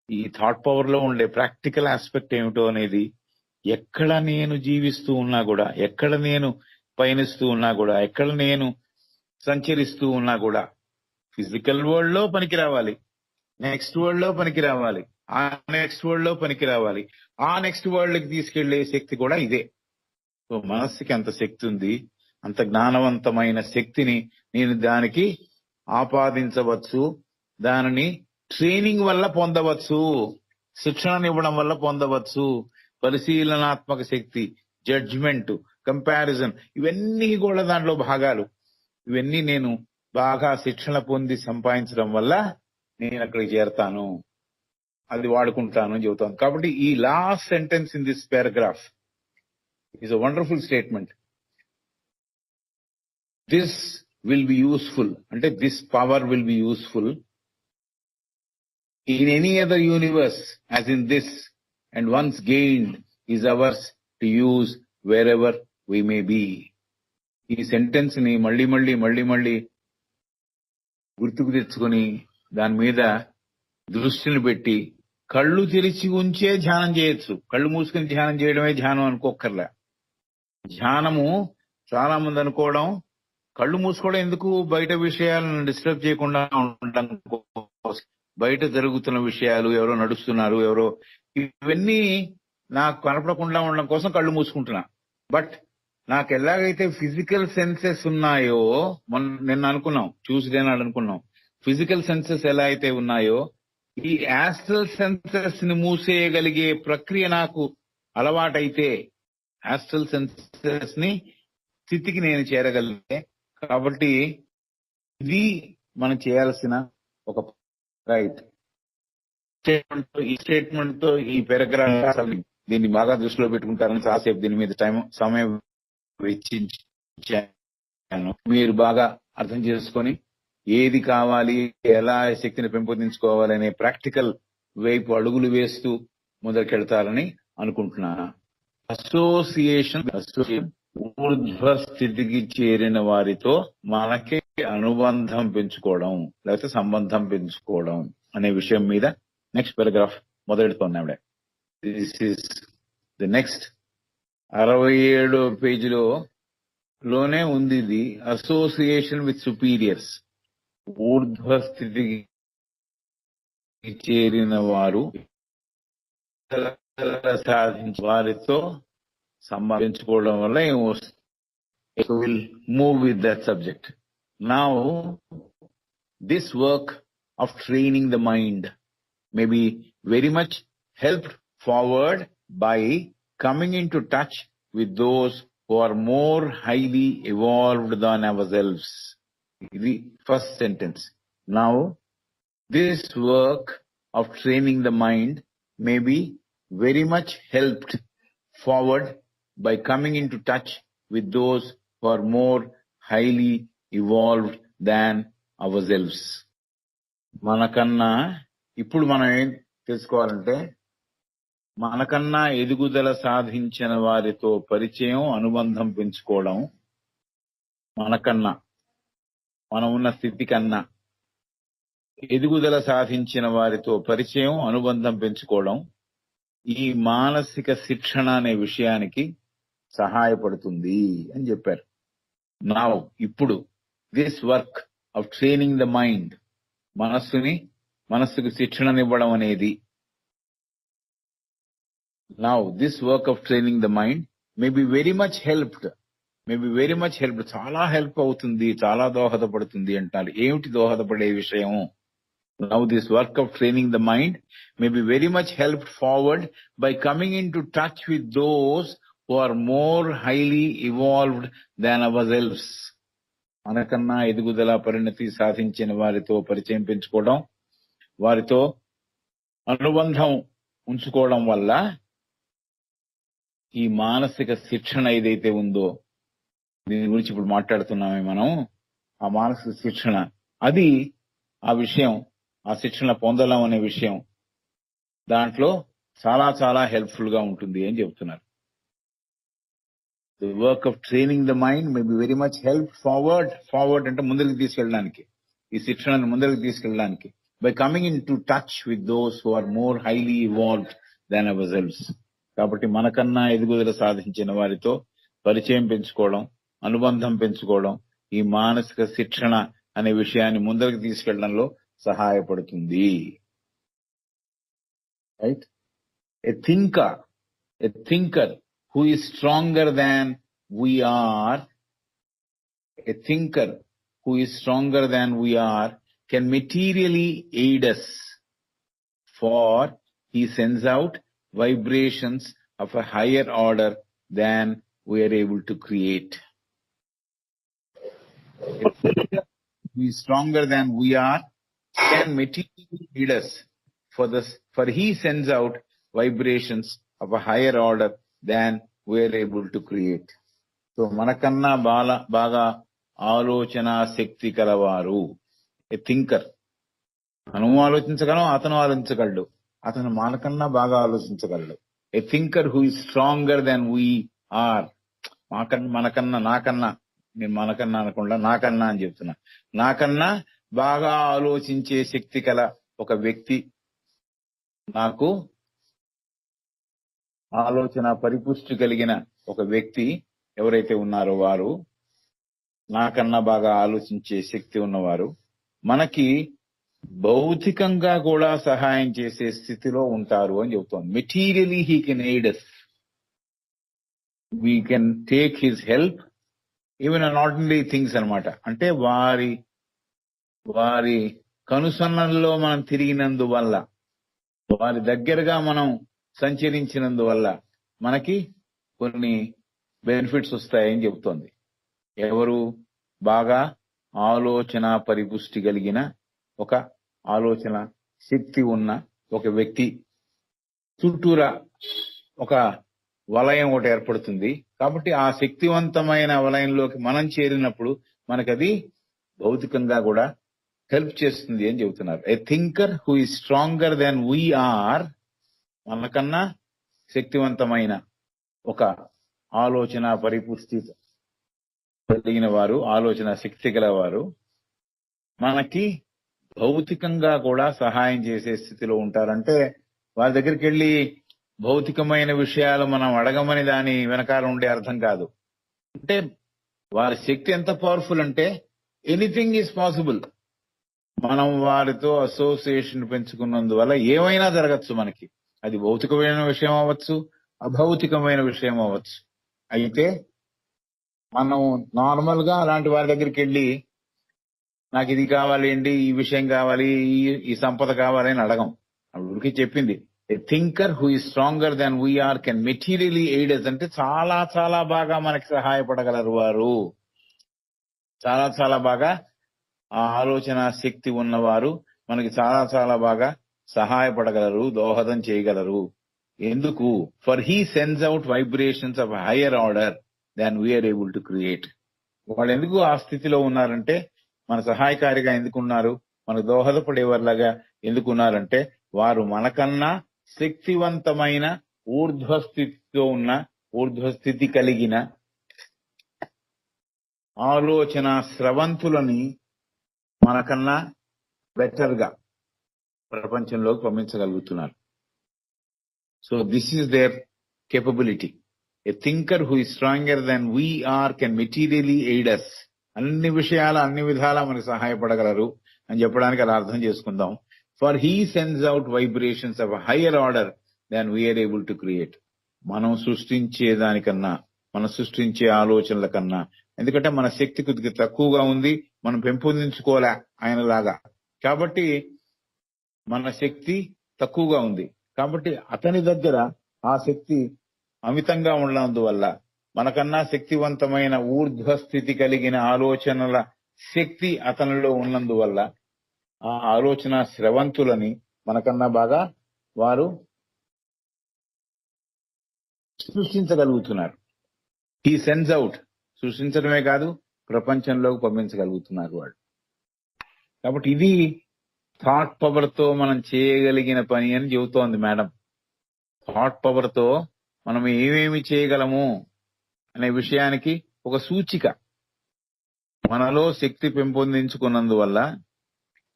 B: ఈ థాట్ పవర్ లో ఉండే ప్రాక్టికల్ ఆస్పెక్ట్ ఏమిటో అనేది ఎక్కడ నేను జీవిస్తూ ఉన్నా కూడా, ఎక్కడ నేను పయనిస్తూ ఉన్నా కూడా, ఎక్కడ నేను సంచరిస్తూ ఉన్నా కూడా ఫిజికల్ వరల్డ్ లో పనికి రావాలి, నెక్స్ట్ వరల్డ్ లో పనికి రావాలి, ఆ నెక్స్ట్ వరల్డ్ లో పనికి రావాలి, ఆ నెక్స్ట్ వరల్డ్ కి తీసుకెళ్లే శక్తి కూడా ఇదే. సో మనస్సుకి అంత శక్తి ఉంది, అంత జ్ఞానవంతమైన శక్తిని నేను దానికి ఆపాదించవచ్చు, దానిని ట్రైనింగ్ వల్ల పొందవచ్చు, శిక్షణనివ్వడం వల్ల పొందవచ్చు. పరిశీలనాత్మక శక్తి, జడ్జ్మెంట్, కంపారిజన్, ఇవన్నీ కూడా దాంట్లో భాగాలు. ఇవన్నీ నేను బాగా శిక్షణ పొంది సంపాదించడం వల్ల నేను అక్కడికి చేరతాను, అది వాడుకుంటాను అని చెబుతాను. కాబట్టి ఈ last sentence in this paragraph is a wonderful statement. This will be useful అంటే this power will be useful in any other universe as in this, and once gained is ours to use wherever we may be. ఈ sentence ని మళ్ళీ మళ్ళీ మళ్ళీ మళ్ళీ గుర్తుకు తెచ్చుకొని దాని మీద దృష్టిని పెట్టి కళ్ళు తెరిచి ఉంచే ధ్యానం చేయొచ్చు. కళ్ళు మూసుకుని ధ్యానం చేయడమే ధ్యానం అనుకోకర్లే. ధ్యానము చాలా మంది అనుకోవడం, కళ్ళు మూసుకోవడం ఎందుకు, బయట విషయాలను డిస్టర్బ్ చేయకుండా ఉండడం కోసం, బయట జరుగుతున్న విషయాలు, ఎవరో నడుస్తున్నారు, ఎవరో, ఇవన్నీ నాకు కనపడకుండా ఉండడం కోసం కళ్ళు మూసుకుంటున్నా. బట్ నాకు ఎలాగైతే ఫిజికల్ సెన్సెస్ ఉన్నాయో, నిన్న అనుకున్నాం, ట్యూస్డే నాడు అనుకున్నాం, ఫిజికల్ సెన్సెస్ ఎలా అయితే ఉన్నాయో ఈ యాస్ట్రల్ సెన్సెస్ ని మూసేయగలిగే ప్రక్రియ నాకు అలవాటైతే యాస్ట్రల్ సెన్సెస్ ని స్థితికి నేను చేరగలిగే. కాబట్టి ఇది మనం చేయాల్సిన ఒక రైట్ స్టేట్మెంట్ తో ఈ పారాగ్రాఫ్ దీన్ని బాగా దృష్టిలో పెట్టుకుంటారని చాలాసేపు దీని మీద సమయం వెచ్చించాను. మీరు బాగా అర్థం చేసుకొని ఏది కావాలి, ఎలా శక్తిని పెంపొందించుకోవాలి అనే ప్రాక్టికల్ వైపు అడుగులు వేస్తూ మొదలుకెళ్తారని అనుకుంటున్నాను. అసోసియేషన్ ఊర్ధ్వ స్థితికి చేరిన వారితో మనకి అనుబంధం పెంచుకోవడం లేకపోతే సంబంధం పెంచుకోవడం అనే విషయం మీద నెక్స్ట్ పారాగ్రాఫ్ మొదలెడుతోంది ఆవిడ. దిస్ ఇస్ ది నెక్స్ట్ 67 పేజీలో లోనే ఉంది ఇది. అసోసియేషన్ విత్ సుపీరియర్స్, ఊర్ధ్వ స్థితికి చేరిన వారు సాధించే వారితో సంబంధించుకోవడం వల్ల will move with that subject. Now this work of training the mind may be very much helped forward by coming into touch with those who are more highly evolved than ourselves. The first sentence. Now, this work of training the mind may be very much helped forward by coming into touch with those who are more highly evolved than ourselves. మనకన్నా ఇప్పుడు మనం ఏం తెలుసుకోవాలంటే, మనకన్నా ఎదుగుదల సాధించిన వారితో పరిచయం, అనుబంధం పెంచుకోవడం, మనకన్నా మనం ఉన్న స్థితి కన్నా ఎదుగుదల సాధించిన వారితో పరిచయం, అనుబంధం పెంచుకోవడం ఈ మానసిక శిక్షణ అనే విషయానికి సహాయపడుతుంది అని చెప్పారు. నా ఇప్పుడు this work of training the mind, మనస్సుకు శిక్షణనివ్వడం అనేది, now this work of training the mind may be very much helped, చాలా హెల్ప్ అవుతుంది, చాలా దోహదపడుతుంది అంటారు. ఏమిటి దోహదపడే విషయం? Now this work of training the mind may be very much helped forward by coming in to touch with those who are more highly evolved than ourselves. మనకన్నా ఎదుగుదల పరిణతి సాధించిన వారితో పరిచయం పెంచుకోవడం, వారితో అనుబంధం ఉంచుకోవడం వల్ల ఈ మానసిక శిక్షణ ఏదైతే ఉందో, దీని గురించి ఇప్పుడు మాట్లాడుతున్నామే మనం, ఆ మానసిక శిక్షణ, అది ఆ విషయం, ఆ శిక్షణ పొందడం అనే విషయం దాంట్లో చాలా చాలా హెల్ప్ఫుల్ గా ఉంటుంది అని చెప్తున్నారు. The work of training the mind may be very much help forward అంటే ముందరికి తీసుకెళ్ళడానికి, ఈ శిక్షణను ముందరికి తీసుకెళ్ళడానికి, by coming into touch with those who are more highly evolved than ourselves. కాబట్టి మనకన్నా ఎదుగుదల సాధించిన వారితో పరిచయం పెంచుకోవడం, అనుబంధం పెంచుకోవడం ఈ మానసిక శిక్షణ అనే విషయాన్ని ముందరికి తీసుకెళ్లడంలో సహాయపడుతుంది. Right? A thinker who is stronger than we are, can materially aid us, for he sends out vibrations of a higher order than we are able to create. He is stronger than we are, can materially aid us, for he sends out vibrations of a higher order than we are able to create. So మనకన్నా బాగా ఆలోచన శక్తి కలవారు, ఏ thinker. మనము ఆలోచించగలం, అతను ఆలోచించగలడు, అతను మనకన్నా బాగా ఆలోచించగలడు. A thinker who is stronger than we are. నేను మనకన్నా అనకుండా నాకన్నా అని చెప్తున్నా. నాకన్నా బాగా ఆలోచించే శక్తి కల ఒక వ్యక్తి, నాకు ఆలోచన పరిపుష్టి కలిగిన ఒక వ్యక్తి ఎవరైతే ఉన్నారో వారు, నాకన్నా బాగా ఆలోచించే శక్తి ఉన్నవారు మనకి భౌతికంగా కూడా సహాయం చేసే స్థితిలో ఉంటారు అని చెబుతోంది. Materially he can aid us. We can take his help even in ordinary things అన్నమాట. అంటే వారి కనుసన్నల్లో మనం తిరిగినందువల్ల, వారి దగ్గరగా మనం సంచరించినందువల్ల మనకి కొన్ని బెనిఫిట్స్ వస్తాయని చెబుతోంది. ఎవరు? బాగా ఆలోచన పరిపుష్టి కలిగిన ఒక ఆలోచన శక్తి ఉన్న ఒక వ్యక్తి చుట్టూరా ఒక వలయం ఒకటి ఏర్పడుతుంది. కాబట్టి ఆ శక్తివంతమైన వలయంలోకి మనం చేరినప్పుడు మనకది భౌతికంగా కూడా హెల్ప్ చేస్తుంది అని చెబుతున్నారు. A thinker who is stronger than we are, మనకన్నా శక్తివంతమైన ఒక ఆలోచన పరిపుష్టి కలిగిన వారు, ఆలోచన శక్తి గలవారు మనకి భౌతికంగా కూడా సహాయం చేసే స్థితిలో ఉంటారంటే, వారి దగ్గరికి వెళ్ళి భౌతికమైన విషయాలు మనం అడగమని దాని వెనకాల ఉండే అర్థం కాదు. అంటే వారి శక్తి ఎంత పవర్ఫుల్ అంటే ఎనీథింగ్ ఈజ్ పాసిబుల్. మనం వారితో అసోసియేషన్ పెంచుకున్నందువల్ల ఏమైనా జరగచ్చు మనకి. అది భౌతికమైన విషయం అవ్వచ్చు, అభౌతికమైన విషయం అవ్వచ్చు. అయితే మనం నార్మల్ గా అలాంటి వారి దగ్గరికి వెళ్ళి నాకు ఇది కావాలి అండి, ఈ విషయం కావాలి, ఈ సంపద కావాలి అని అడగం. అప్పటికి చెప్పింది a thinker who is stronger than we are can materially aid us, అంటే చాలా చాలా బాగా మనకి సహాయపడగలరు వారు. చాలా చాలా బాగా ఆ ఆలోచన శక్తి ఉన్నవారు మనకి చాలా చాలా బాగా సహాయపడగలరు, దోహదం చేయగలరు. ఎందుకు? For he sends out vibrations of higher order than we are able to create. వాళ్ళు ఎందుకు ఆ స్థితిలో ఉన్నారంటే, మన సహాయకారిగా ఎందుకున్నారు, మనకు దోహదపడేవారిలాగా ఎందుకున్నారంటే, వారు మనకన్నా శక్తివంతమైన ఊర్ధ్వస్థితితో ఉన్న, ఊర్ధ్వస్థితి కలిగిన ఆలోచన స్రవంతులని మనకన్నా బెటర్ గా ప్రపంచంలోకి పంపించగలుగుతున్నారు. So this is their capability. A thinker who is stronger than we are can materially aid us. అన్ని విషయాలు అన్ని విధాలా మనకు సహాయపడగలరు అని చెప్పడానికి అలా అర్థం చేసుకుందాం. For he sends out vibrations of higher order then we are able to create. మనం సృష్టించే దానికన్నా, మనం సృష్టించే ఆలోచనల కన్నా, ఎందుకంటే మన శక్తి కొద్దిగా తక్కువగా ఉంది, మనం పెంపొందించుకోలే ఆయనలాగా. కాబట్టి మన శక్తి తక్కువగా ఉంది. కాబట్టి అతని దగ్గర ఆ శక్తి అమితంగా ఉన్నందువల్ల, మనకన్నా శక్తివంతమైన ఊర్ధ్వస్థితి కలిగిన ఆలోచనల శక్తి అతనిలో ఉన్నందువల్ల ఆ ఆలోచన స్రవంతులని మనకన్నా బాగా వారు సృష్టించగలుగుతున్నారు. హీ సెండ్స్ అవుట్, సృష్టించడమే కాదు ప్రపంచంలోకి పంపించగలుగుతున్నారు వాళ్ళు. కాబట్టి ఇది థాట్ పవర్ తో మనం చేయగలిగిన పని అని చెబుతోంది మేడం. థాట్ పవర్ తో మనం ఏమేమి చేయగలము అనే విషయానికి ఒక సూచిక. మనలో శక్తి పెంపొందించుకున్నందువల్ల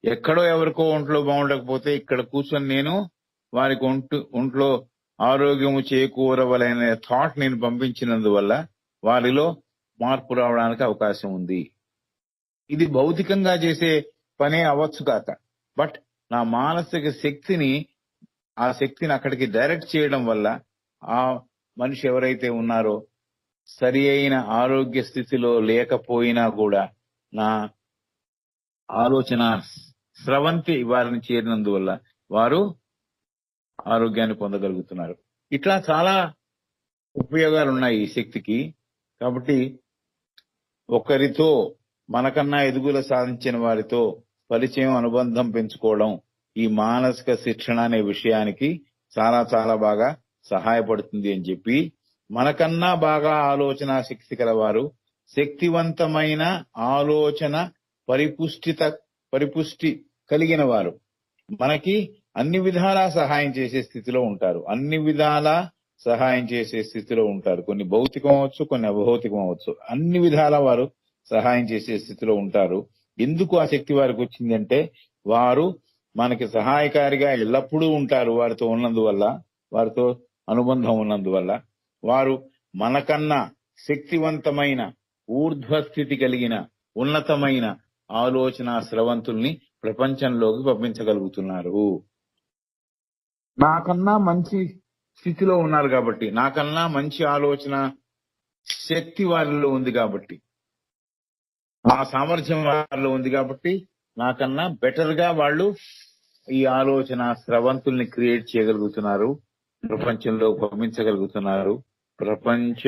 B: ఎక్కడో ఎవరికో ఒంట్లో బాగుండకపోతే ఇక్కడ కూర్చొని నేను వారికి ఒంట్లో ఆరోగ్యము చేకూరవలనే థాట్ నేను పంపించినందువల్ల వారిలో మార్పు రావడానికి అవకాశం ఉంది. ఇది భౌతికంగా చేసే పనే అవ్వచ్చు కాక, బట్ నా మానసిక శక్తిని, ఆ శక్తిని అక్కడికి డైరెక్ట్ చేయడం వల్ల ఆ మనిషి ఎవరైతే ఉన్నారో సరి అయిన ఆరోగ్య స్థితిలో లేకపోయినా కూడా నా ఆలోచన స్రవంతి వారిని చేరినందువల్ల వారు ఆరోగ్యాన్ని పొందగలుగుతున్నారు. ఇట్లా చాలా ఉపయోగాలు ఉన్నాయి ఈ శక్తికి. కాబట్టి ఒకరితో, మనకన్నా ఎదుగుదల సాధించిన వారితో పరిచయం, అనుబంధం పెంచుకోవడం ఈ మానసిక శిక్షణ అనే విషయానికి చాలా చాలా బాగా సహాయపడుతుంది అని చెప్పి, మనకన్నా బాగా ఆలోచన శక్తి కలవారు, శక్తివంతమైన ఆలోచన పరిపుష్టి కలిగిన వారు మనకి అన్ని విధాలా సహాయం చేసే స్థితిలో ఉంటారు. అన్ని విధాలా సహాయం చేసే స్థితిలో ఉంటారు. కొన్ని భౌతికం అవ్వచ్చు, కొన్ని అభౌతికం అవ్వచ్చు. అన్ని విధాలా వారు సహాయం చేసే స్థితిలో ఉంటారు. ఎందుకు ఆ శక్తి వారికి వచ్చిందంటే, వారు మనకి సహాయకారిగా ఎల్లప్పుడూ ఉంటారు. వారితో ఉన్నందువల్ల, వారితో అనుబంధం ఉన్నందువల్ల వారు మనకన్నా శక్తివంతమైన ఊర్ధ్వస్థితి కలిగిన ఉన్నతమైన ఆలోచన స్రవంతుల్ని ప్రపంచంలోకి పంపించగలుగుతున్నారు. నాకన్నా మంచి స్థితిలో ఉన్నారు కాబట్టి, నాకన్నా మంచి ఆలోచన శక్తి వారిలో ఉంది కాబట్టి, ఆ సామర్థ్యం వారిలో ఉంది కాబట్టి నాకన్నా బెటర్ గా వాళ్ళు ఈ ఆలోచన స్రవంతుల్ని క్రియేట్ చేయగలుగుతున్నారు, ప్రపంచంలో పంపించగలుగుతున్నారు, ప్రపంచ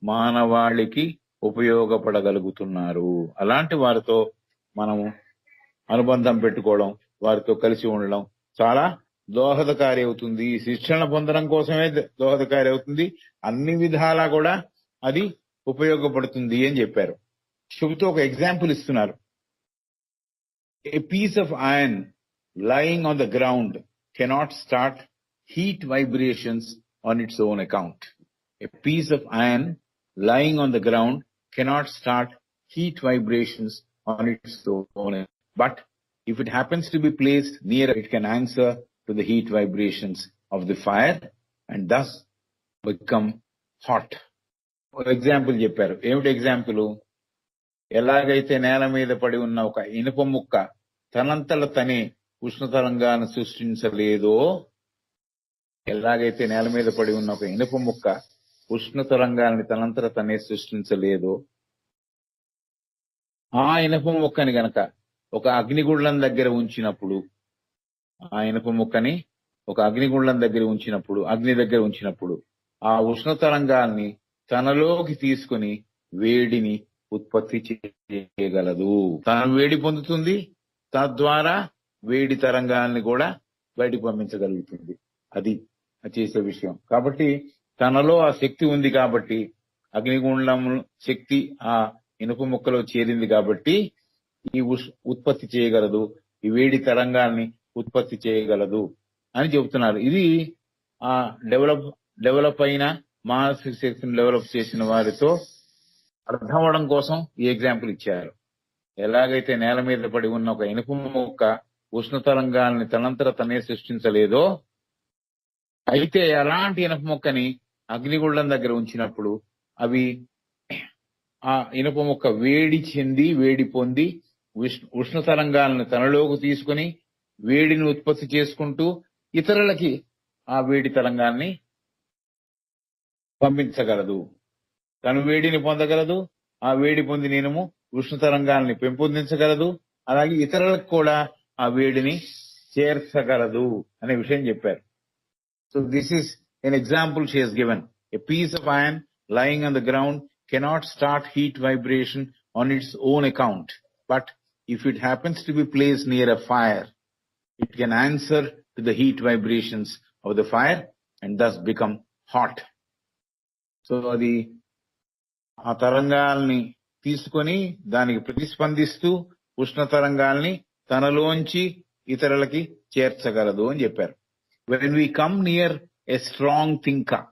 B: మానవాళికి ఉపయోగపడగలుగుతున్నారు. అలాంటి వారితో మనము అనుబంధం పెట్టుకోవడం, వారితో కలిసి ఉండడం చాలా దోహదకారి అవుతుంది. శిక్షణ పొందడం కోసమే దోహదకారి అవుతుంది, అన్ని విధాలా కూడా అది ఉపయోగపడుతుంది అని చెప్పారు. చెబుతూ ఒక ఎగ్జాంపుల్ ఇస్తున్నారు. A piece of iron lying on the ground cannot start heat vibrations on its own account. A piece of iron lying on the ground cannot start heat vibrations on its own. But if it happens to be placed near, it can answer to the heat vibrations of the fire and thus become hot. Example చెప్పారు. ఏమిటి example? ఎలాగైతే నేల మీద పడి ఉన్న ఒక ఇనుప ముక్క తనంతట తనే ఉష్ణతరంగాన్ని సృష్టించలేదో, ఎలాగైతే నేల మీద పడి ఉన్న ఒక ఇనుప ముక్క ఉష్ణతరంగాన్ని తనంతట తనే సృష్టించలేదో, ఆ ఇనుప ముక్కని గనక ఒక అగ్నిగుండం దగ్గర ఉంచినప్పుడు, ఆ ఇనుప ముక్కని ఒక అగ్నిగుండం దగ్గర ఉంచినప్పుడు, అగ్ని దగ్గర ఉంచినప్పుడు ఆ ఉష్ణతరంగాల్ని తనలోకి తీసుకుని వేడిని ఉత్పత్తి చేయగలదు. తను వేడి పొందుతుంది, తద్వారా వేడి తరంగాల్ని కూడా బయటికి పంపించగలుగుతుంది. అది చేసే విషయం. కాబట్టి తనలో ఆ శక్తి ఉంది కాబట్టి, అగ్నిగుండం శక్తి ఆ ఇనుప ముక్కలో చేరింది కాబట్టి ఈ ఉత్పత్తి చేయగలదు, ఈ వేడి తరంగాల్ని ఉత్పత్తి చేయగలదు అని చెబుతున్నారు. ఇది ఆ డెవలప్ అయిన మానసిక శక్తిని డెవలప్ చేసిన వారితో అర్థం అవడం కోసం ఈ ఎగ్జాంపుల్ ఇచ్చారు. ఎలాగైతే నేల మీద పడి ఉన్న ఒక ఇనుప ముక్క ఉష్ణతరంగాల్ని తనంతట తనే సృష్టించలేదో, అయితే అలాంటి ఇనుప ముక్కని అగ్నిగుండం దగ్గర ఉంచినప్పుడు అవి ఆ ఇనుప ముక్క వేడి పొంది ఉష్ణతరంగాలను తనలోకి తీసుకుని వేడిని ఉత్పత్తి చేసుకుంటూ ఇతరులకి ఆ వేడి తరంగాల్ని పంపించగలదు. తను వేడిని పొందగలదు, ఆ వేడి పొందిన ఇనుము ఉష్ణతరంగాల్ని పెంపొందించగలదు, అలాగే ఇతరులకు కూడా ఆ వేడిని చేర్చగలదు అనే విషయం చెప్పారు. So this is an example she has given. A piece of iron lying on the ground cannot start heat vibration on its own account. But if it happens to be placed near a fire, it can answer to the heat vibrations of the fire and thus become hot. So అది ఆ తరంగాల్ని తీసుకొని దానికి ప్రతిస్పందిస్తూ ఉష్ణ తరంగాల్ని తనలోంచి ఇతరులకి చేర్చగలదు అని చెప్పారు. When we come near a strong thinker,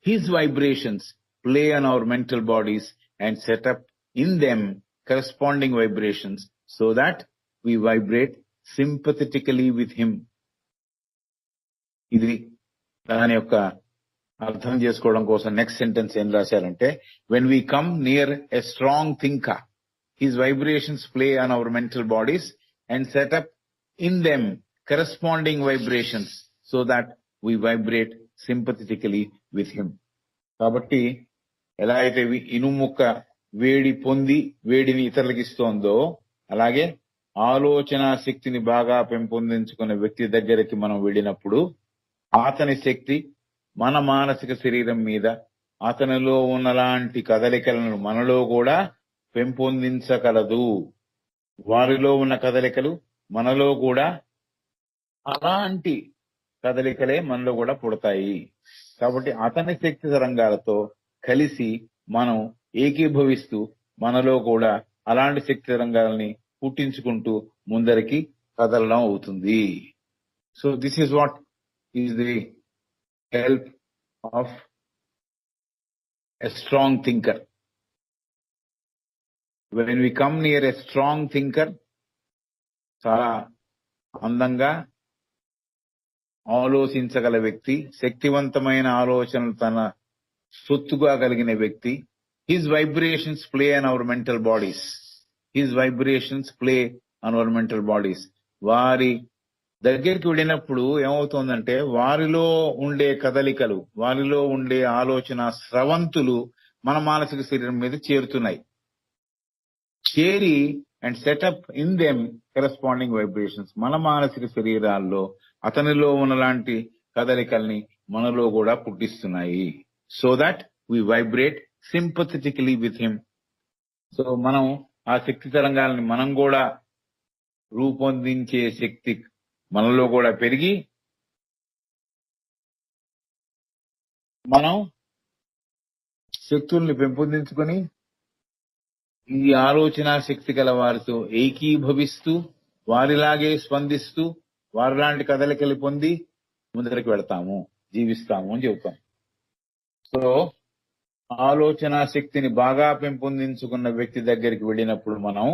B: his vibrations play on our mental bodies and set up in them corresponding vibrations so that we vibrate sympathetically with him. ఇది దాని యొక్క అర్థం చేసుకోవడం కోసం నెక్స్ట్ సెంటెన్స్ ఏం రాశారంటే, when we come near a strong thinker, his vibrations play on our mental bodies and set up in them corresponding vibrations so that we vibrate sympathetically with him. కాబట్టి ఎలా అయితే ఇనుము ముక్క వేడి పొంది వేడిని ఇతరులకు ఇస్తోందో, అలాగే ఆలోచన శక్తిని బాగా పెంపొందించుకునే వ్యక్తి దగ్గరికి మనం వెళ్ళినప్పుడు అతని శక్తి మన మానసిక శరీరం మీద అతనిలో ఉన్నలాంటి కదలికలను మనలో కూడా పెంపొందించగలదు. వారిలో ఉన్న కదలికలు మనలో కూడా అలాంటి కదలికలే మనలో కూడా పుడతాయి. కాబట్టి అతని శక్తి తరంగాలతో కలిసి మనం ఏకీభవిస్తూ మనలో కూడా అలాంటి శక్తి తరంగాలని పుట్టించుకుంటూ ముందరికి కదలడం అవుతుంది. So this is what is the help of a strong thinker. When we come near a strong thinker, చాలా అందంగా ఆలోచించగల వ్యక్తి, శక్తివంతమైన ఆలోచనలు తన సొత్తుగా కలిగిన వ్యక్తి, his vibrations play on hour mental bodies. వారి దగ్గరికి వెళ్ళినప్పుడు ఏమవుతుందంటే వారిలో ఉండే కదలికలు, వారిలో ఉండే ఆలోచన స్రవంతులు మన మానసిక శరీరం మీద చేరుతున్నాయి. చేరి and set up in them corresponding vibrations. మన మానసిక శరీరాల్లో అతనిలో ఉన్నలాంటి కదలికల్ని మనలో కూడా పుట్టిస్తున్నాయి. So that we vibrate sympathetically with him. సో మనం ఆ శక్తి తరంగాలని మనం కూడా రూపొందించే శక్తి మనలో కూడా పెరిగి మనం శక్తుల్ని పెంపొందించుకొని ఈ ఆలోచన శక్తి గల వారితో ఏకీభవిస్తూ వారిలాగే స్పందిస్తూ వారిలాంటి కదలికలు పొంది ముందరికి వెళ్తాము, జీవిస్తాము అని చెబుతాం. సో ఆలోచన శక్తిని బాగా పెంపొందించుకున్న వ్యక్తి దగ్గరికి వెళ్ళినప్పుడు మనం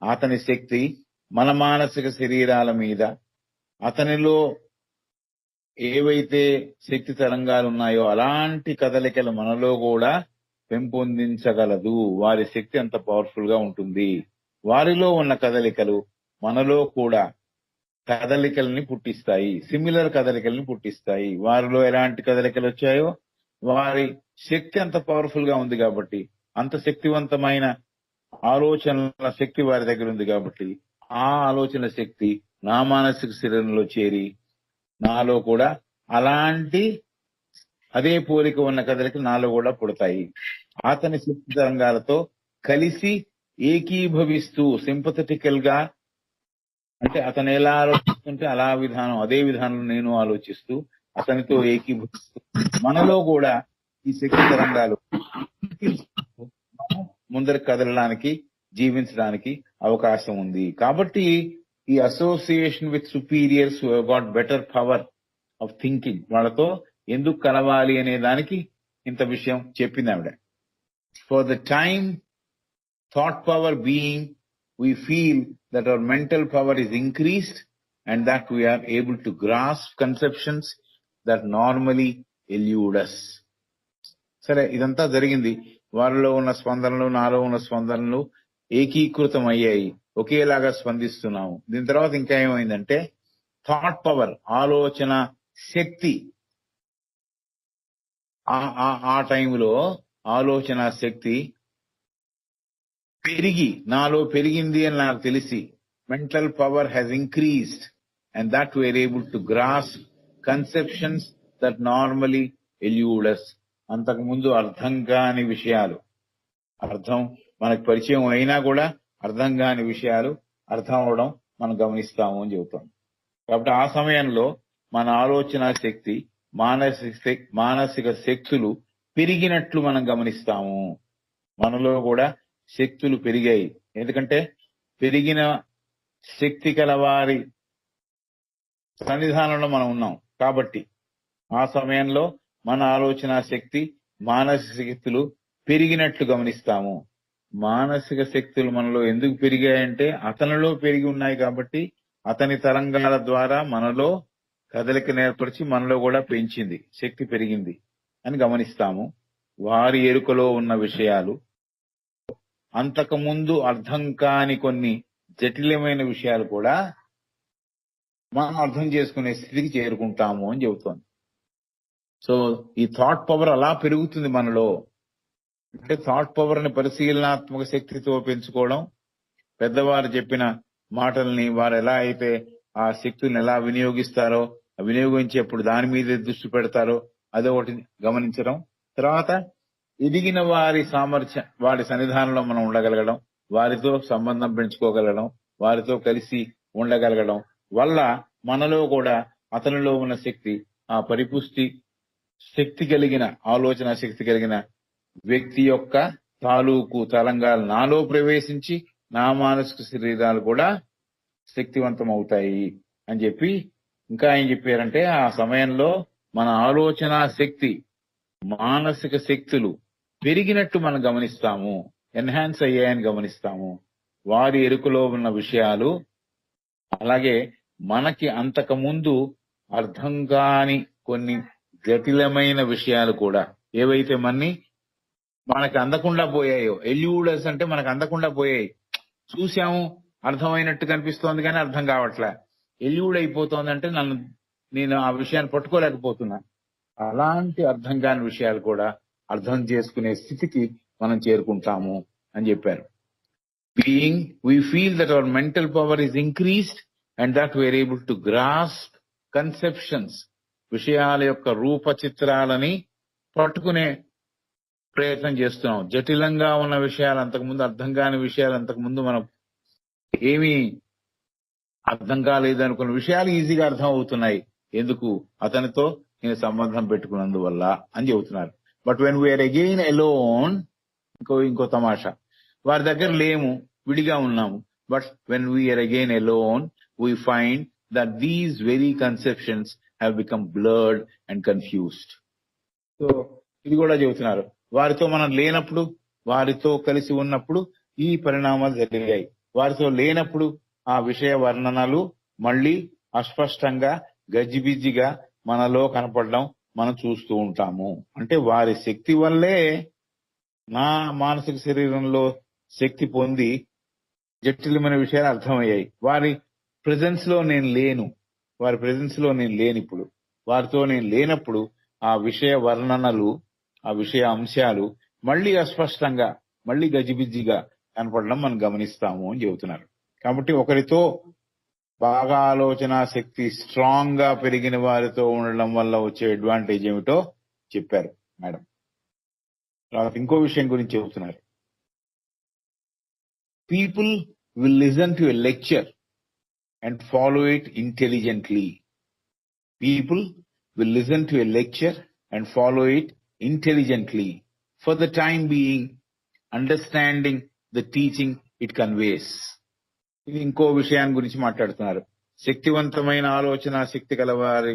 B: అతని శక్తి మన మానసిక శరీరాల మీద, అతనిలో ఏవైతే శక్తి తరంగాలు ఉన్నాయో అలాంటి కదలికలు మనలో కూడా పెంపొందించగలదు. వారి శక్తి అంత పవర్ఫుల్ గా ఉంటుంది. వారిలో ఉన్న కదలికలు మనలో కూడా కదలికల్ని పుట్టిస్తాయి, సిమిలర్ కదలికల్ని పుట్టిస్తాయి. వారిలో ఎలాంటి కదలికలు వచ్చాయో వారి శక్తి అంత పవర్ఫుల్ గా ఉంది కాబట్టి, అంత శక్తివంతమైన ఆలోచనల శక్తి వారి దగ్గర ఉంది కాబట్టి ఆ ఆలోచన శక్తి నా మానసిక శరీరంలో చేరి నాలో కూడా అలాంటి అదే పోలిక ఉన్న కదలికలు నాలో కూడా పుడతాయి. అతని శక్తి తరంగాలతో కలిసి ఏకీభవిస్తూ సింపథెటికల్ గా, అంటే అతను ఎలా ఆలోచిస్తుంటే అదే విధానంలో నేను ఆలోచిస్తూ అతనితో ఏకీభవిస్తూ మనలో కూడా ఈ శక్తి తరంగాలు ముందరికి కదలడానికి, జీవించడానికి అవకాశం ఉంది. కాబట్టి ఈ association with superiors who have got better power of thinking, వాళ్ళతో ఎందుకు కలవాలి అనే దానికి ఇంత విషయం చెప్పింది ఆవిడ. For the time thought power being, we feel that our mental power is increased and that we are able to grasp conceptions that normally elude us. సరే, ఇదంతా జరిగింది. వారిలో ఉన్న స్పందనలు, నాలో ఉన్న స్పందనలు ఏకీకృతం అయ్యాయి, ఒకేలాగా స్పందిస్తున్నాము. దీని తర్వాత ఇంకా ఏమైందంటే థాట్ పవర్, ఆలోచన శక్తి, ఆ టైంలో ఆలోచన శక్తి పెరిగి నాలో పెరిగింది అని నాకు తెలిసి mental power has increased and that we are able to grasp conceptions that normally elude us. అంతకు ముందు అర్థం కాని విషయాలు, అర్థం మనకు పరిచయం అయినా కూడా అర్థం కాని విషయాలు అర్థం అవడం మనం గమనిస్తాము అని చెబుతాం. కాబట్టి ఆ సమయంలో మన ఆలోచన శక్తి, మానసిక శక్తులు పెరిగినట్లు మనం గమనిస్తాము. మనలో కూడా శక్తులు పెరిగాయి. ఎందుకంటే పెరిగిన శక్తి గల వారి సన్నిధానంలో మనం ఉన్నాం కాబట్టి ఆ సమయంలో మన ఆలోచన శక్తి, మానసిక శక్తులు పెరిగినట్లు గమనిస్తాము. మానసిక శక్తులు మనలో ఎందుకు పెరిగాయంటే అతనిలో పెరిగి ఉన్నాయి కాబట్టి అతని తరంగాల ద్వారా మనలో కదలిక ఏర్పరిచి మనలో కూడా పెంచింది, శక్తి పెరిగింది అని గమనిస్తాము. వారి ఎరుకలో ఉన్న విషయాలు, అంతకు ముందు అర్థం కాని కొన్ని జటిలమైన విషయాలు కూడా మనం అర్థం చేసుకునే స్థితికి చేరుకుంటాము అని చెబుతోంది. సో ఈ థాట్ పవర్ అలా పెరుగుతుంది మనలో. అంటే థాట్ పవర్ ని పరిశీలనాత్మక శక్తితో పెంచుకోవడం, పెద్దవారు చెప్పిన మాటల్ని వారు ఎలా అయితే ఆ శక్తుల్ని ఎలా వినియోగిస్తారో, వినియోగించేప్పుడు దాని మీదే దృష్టి పెడతారో అదొకటి గమనించడం. తర్వాత ఎదిగిన వారి సామర్థ్యం, వారి సన్నిధానంలో మనం ఉండగలగడం, వారితో సంబంధం పెంచుకోగలగడం, వారితో కలిసి ఉండగలగడం వల్ల మనలో కూడా అతనిలో ఉన్న శక్తి, ఆ పరిపుష్టి శక్తి కలిగిన, ఆలోచన శక్తి కలిగిన వ్యక్తి యొక్క తాలూకు తరంగాలు నాలో ప్రవేశించి నా మానసిక శరీరాలు కూడా శక్తివంతం అవుతాయి అని చెప్పి ఇంకా ఏం చెప్పారంటే ఆ సమయంలో మన ఆలోచన శక్తి, మానసిక శక్తులు పెరిగినట్టు మనం గమనిస్తాము, ఎన్హాన్స్ అయ్యాయని గమనిస్తాము. వారి ఎరుకలో ఉన్న విషయాలు, అలాగే మనకి అంతకు ముందు అర్థం కాని కొన్ని జటిలమైన విషయాలు కూడా ఏవైతే మనకి అందకుండా పోయాయో, ఎల్యూడస్ అంటే మనకు అందకుండా పోయాయి, చూసాము అర్థమైనట్టు కనిపిస్తోంది కానీ అర్థం కావట్లే, ఎల్యూడ్ అయిపోతుంది అంటే నేను ఆ విషయాన్ని పట్టుకోలేకపోతున్నా. అలాంటి అర్థం కాని విషయాలు కూడా అర్థం చేసుకునే స్థితికి మనం చేరుకుంటాము అని చెప్పారు. Being we feel that our mental power is increased and that we are able to grasp conceptions, విషయాల యొక్క రూప చిత్రాలని పట్టుకునే ప్రయత్నం చేస్తున్నాం. జటిలంగా ఉన్న విషయాలు, అంతకుముందు అర్థం కాని విషయాలు, అంతకుముందు మనం ఏమీ అర్థం కాలేదు అనుకున్న విషయాలు ఈజీగా అర్థం అవుతున్నాయి. ఎందుకు? అతనితో నేను సంబంధం పెట్టుకున్నందువల్ల అని చెబుతున్నారు. But when we are again alone, ఇంకో తమాషా, వారి దగ్గర లేము, విడిగా ఉన్నాము. But when we are again alone we find that these very conceptions have become blurred and confused. So ఇది కూడా చెబుతున్నారు. వారితో మనం లేనప్పుడు, వారితో కలిసి ఉన్నప్పుడు ఈ పరిణామాలు జరిగాయి. వారితో లేనప్పుడు ఆ విషయ వర్ణనలు మళ్ళీ అస్పష్టంగా గజిబిజిగా మనలో కనపడడం మనం చూస్తూ ఉంటాము. అంటే వారి శక్తి వల్లే నా మానసిక శరీరంలో శక్తి పొంది జటిలమైన విషయాలు అర్థమయ్యాయి. వారి ప్రెజెన్స్ లో నేను లేను, ఇప్పుడు వారితో నేను లేనప్పుడు ఆ విషయ వర్ణనలు, ఆ విషయ అంశాలు మళ్ళీ అస్పష్టంగా, మళ్ళీ గజిబిజిగా కనపడడం మనం గమనిస్తాము అని చెబుతున్నారు. కాబట్టి ఒకరితో బాగా ఆలోచన శక్తి స్ట్రాంగ్ గా పెరిగిన వారితో ఉండడం వల్ల వచ్చే అడ్వాంటేజ్ ఏమిటో చెప్పారు మేడం. తర్వాత ఇంకో విషయం గురించి చెబుతున్నారు. People will listen to a lecture and follow it intelligently. People will listen to a lecture and follow it intelligently for the time being, understanding the teaching it conveys. ఇది ఇంకో విషయాన్ని గురించి మాట్లాడుతున్నారు. శక్తివంతమైన ఆలోచన శక్తి గల వారి